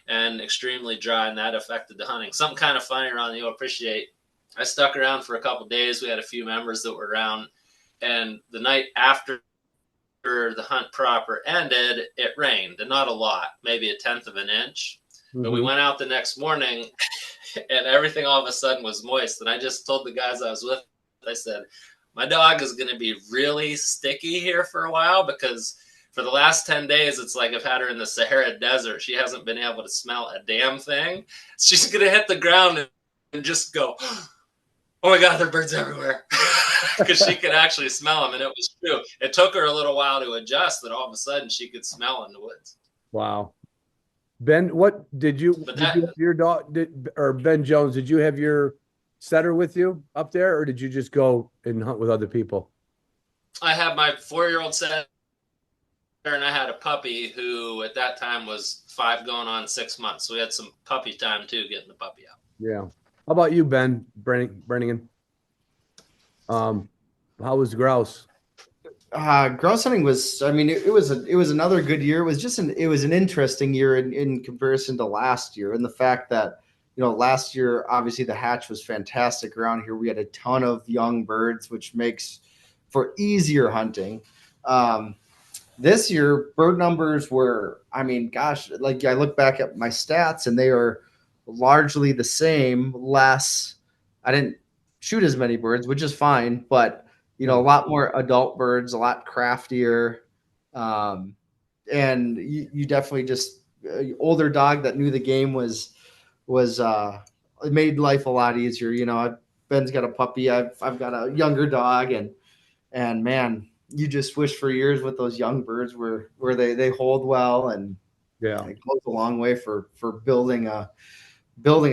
and extremely dry, and that affected the hunting. Something kind of funny, Ron, you'll appreciate. I stuck around for a couple of days. We had a few members that were around, and the night after the hunt proper ended, it rained, and not a lot, maybe 1/10 of an inch. Mm-hmm. But we went out the next morning, and everything all of a sudden was moist. And I just told the guys I was with, I said, my dog is going to be really sticky here for a while because for the last 10 days, it's like I've had her in the Sahara Desert. She hasn't been able to smell a damn thing. She's going to hit the ground and just go, oh my God, there are birds everywhere. Because she could actually smell them. And it was true. It took her a little while to adjust that all of a sudden she could smell in the woods. Wow. Ben, what did you have your dog, or Ben Jones, did you have your setter with you up there, or did you just go and hunt with other people? I had my 4-year-old setter, and I had a puppy who at that time was 5 going on 6 months. So we had some puppy time too, getting the puppy out. Yeah. How about you, Ben Brenningen? How was grouse? Grouse hunting was, I mean, it was another good year. It was just an interesting year in comparison to last year. And the fact that, last year, obviously the hatch was fantastic around here. We had a ton of young birds, which makes for easier hunting. This year, bird numbers were, I mean, gosh, like I look back at my stats and they are largely the same, less. I didn't shoot as many birds, which is fine, but a lot more adult birds, a lot craftier. And you definitely just older dog that knew the game was it made life a lot easier. Ben's got a puppy. I've got a younger dog and man, you just wish for years with those young birds where they hold well, and it goes a long way for building a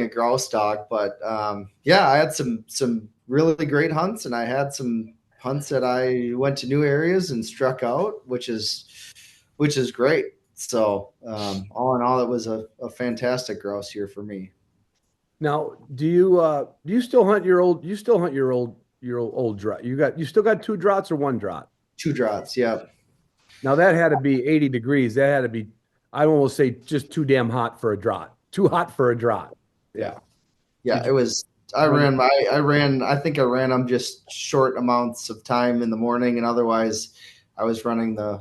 grouse dog. But I had some really great hunts, and I had some hunts that I went to new areas and struck out, which is great. So all in all, it was a fantastic grouse year for me. Now, do you still hunt your old drought? You still got 2 droughts or 1 drought? 2 droughts, yeah. Now that had to be 80 degrees. That had to be, I almost say, just too damn hot for a drought. Too hot for a drought. Yeah. Yeah, it was. I think I ran them just short amounts of time in the morning, and otherwise I was running the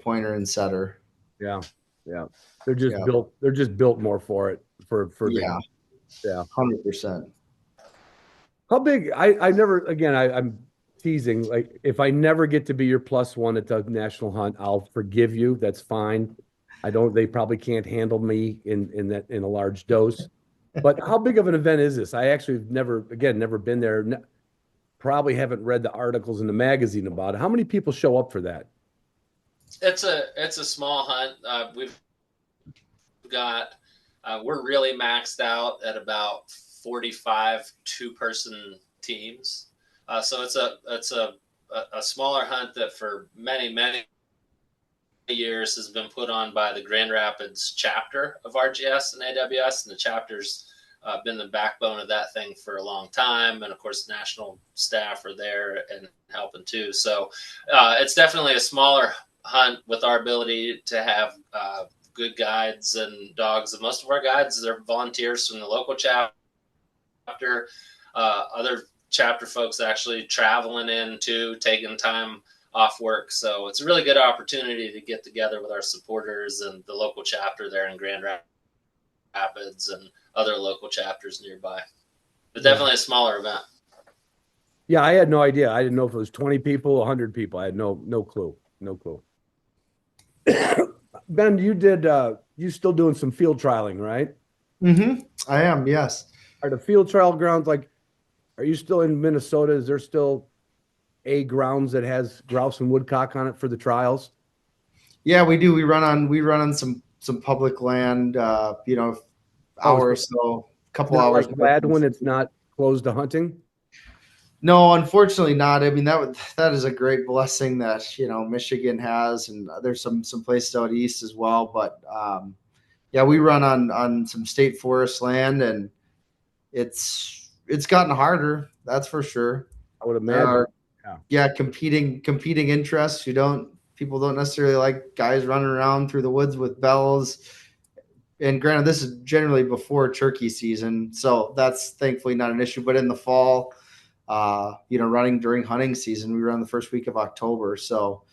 pointer and setter. Yeah. Yeah. They're just built more for it. For yeah. Yeah. 100%. How big? I'm teasing. Like, if I never get to be your +1 at the national hunt, I'll forgive you. That's fine. They probably can't handle me in a large dose. But how big of an event is this? I actually never been there. Probably haven't read the articles in the magazine about it. How many people show up for that? It's a small hunt. We've got we're really maxed out at about 45 2-person teams. So it's a smaller hunt that for many years has been put on by the Grand Rapids chapter of RGS and AWS, and the chapter's been the backbone of that thing for a long time. And of course, national staff are there and helping too. So it's definitely a smaller hunt with our ability to have good guides and dogs. And most of our guides are volunteers from the local chapter. Other chapter folks actually traveling in too, taking time off work. So it's a really good opportunity to get together with our supporters and the local chapter there in Grand Rapids and other local chapters nearby. But definitely a smaller event. Yeah, I had no idea. I didn't know if it was 20 people, 100 people. I had no clue. No clue. Ben, you still doing some field trialing, right? Mm-hmm. I am, yes. Are the field trial grounds are you still in Minnesota? Is there still a grounds that has grouse and woodcock on it for the trials? Yeah, we do. We run on some public land, hour or so, couple hours. Like Gladwin, it's not closed to hunting? No, unfortunately not. I mean, that is a great blessing that, Michigan has, and there's some places out east as well. But yeah, we run on some state forest land, and it's gotten harder. That's for sure. I would imagine. Yeah, competing interests. People don't necessarily like guys running around through the woods with bells. And granted, this is generally before turkey season, so that's thankfully not an issue. But in the fall, running during hunting season, we run the first week of October, so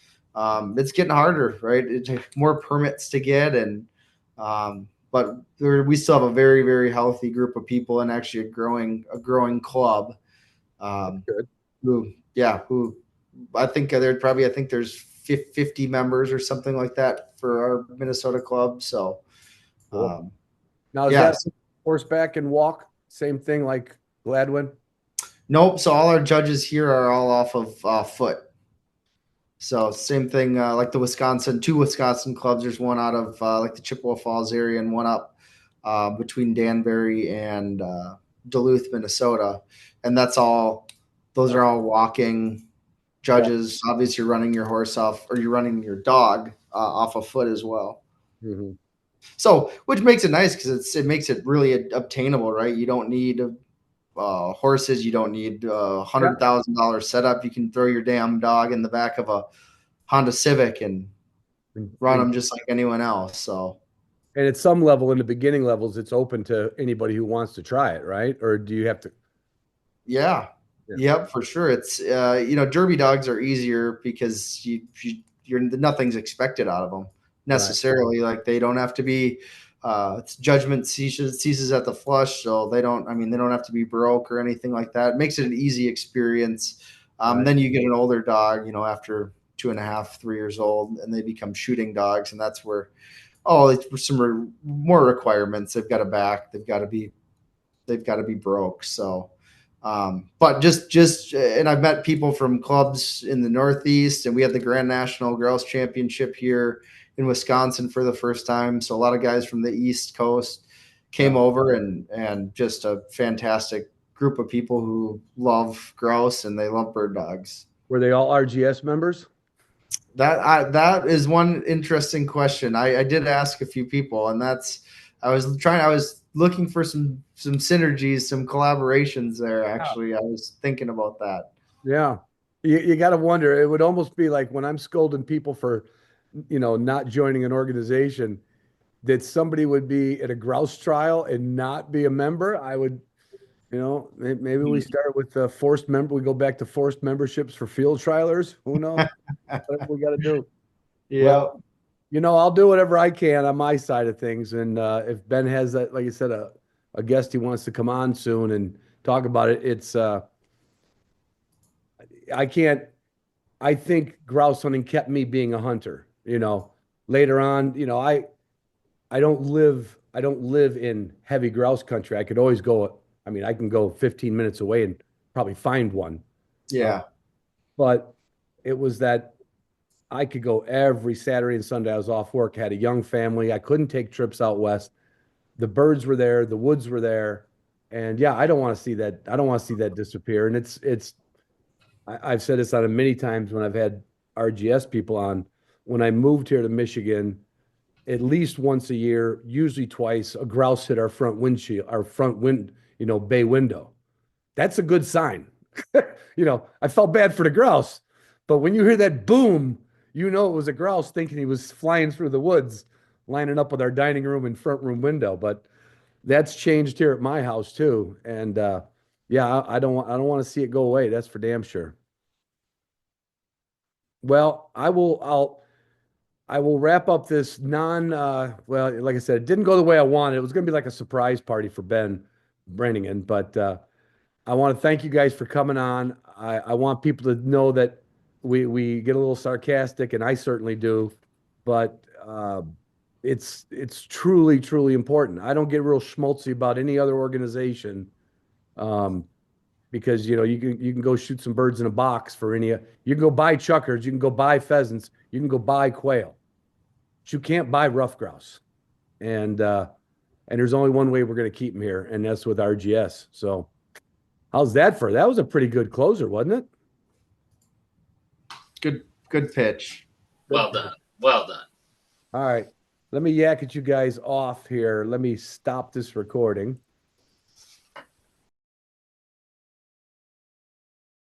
it's getting harder, right? It's more permits to get, and but we still have a very, very healthy group of people, and actually a growing club. Good. Who I think there's 50 members or something like that for our Minnesota club. So, cool. Now is that horseback and walk? Same thing like Gladwin? Nope. So all our judges here are all off of foot. So same thing like the two Wisconsin clubs. There's one out of like the Chippewa Falls area and one up between Danbury and Duluth, Minnesota, and those are all walking judges. Yeah. Obviously, you're running your horse off, or you're running your dog off a foot as well. Mm-hmm. So, which makes it nice because it makes it really obtainable, right? You don't need horses. You don't need $100,000 setup. You can throw your damn dog in the back of a Honda Civic and run them just like anyone else. So, and at some level, in the beginning levels, it's open to anybody who wants to try it, right? Or do you have to? Yeah. Yep, for sure. It's Derby dogs are easier because you're nothing's expected out of them necessarily. Right. Like they don't have to be judgment ceases at the flush, so they don't have to be broke or anything like that. It makes it an easy experience. Right. Then you get an older dog, after 2.5, 3 years old, and they become shooting dogs, and that's where it's some more requirements. They've got to back. They've got to be broke. So. But just and I've met people from clubs in the Northeast, and we had the Grand National Grouse Championship here in Wisconsin for the first time. So a lot of guys from the East Coast came over, and just a fantastic group of people who love grouse and they love bird dogs. Were they all RGS members? That is one interesting question. I did ask a few people, and I was looking for some synergies, some collaborations there. Actually, I was thinking about that. Yeah. You got to wonder, it would almost be like when I'm scolding people for, not joining an organization, that somebody would be at a grouse trial and not be a member. I would, maybe we start with the forced member. We go back to forced memberships for field trialers. Who knows? Whatever we got to do. Yeah. Well, I'll do whatever I can on my side of things. And if Ben has that, like you said, a guest he wants to come on soon and talk about it, it's I think grouse hunting kept me being a hunter. Later on, I don't live in heavy grouse country. I could always go. I can go 15 minutes away and probably find one. Yeah. But it was that I could go every Saturday and Sunday. I was off work, had a young family. I couldn't take trips out west. The birds were there, the woods were there. And yeah, I don't want to see that. I don't want to see that disappear. And I've said this on it many times when I've had RGS people on. When I moved here to Michigan, at least once a year, usually twice, a grouse hit our front windshield, our front wind, bay window. That's a good sign. I felt bad for the grouse, but when you hear that boom, it was a grouse thinking he was flying through the woods, lining up with our dining room and front room window. But that's changed here at my house too. And yeah, I don't want to see it go away. That's for damn sure. Well, I will wrap up this well, like I said, it didn't go the way I wanted. It was going to be like a surprise party for Ben Brannigan, but I want to thank you guys for coming on. I want people to know that we get a little sarcastic, and I certainly do, but it's truly, truly important. I don't get real schmaltzy about any other organization, because you can go shoot some birds in a box for any. You can go buy chuckers, you can go buy pheasants, you can go buy quail, but you can't buy rough grouse. And there's only one way we're going to keep them here, and that's with RGS. So how's that for? That was a pretty good closer, wasn't it? Good pitch. Well done. Well done. All right. Let me yak at you guys off here. Let me stop this recording.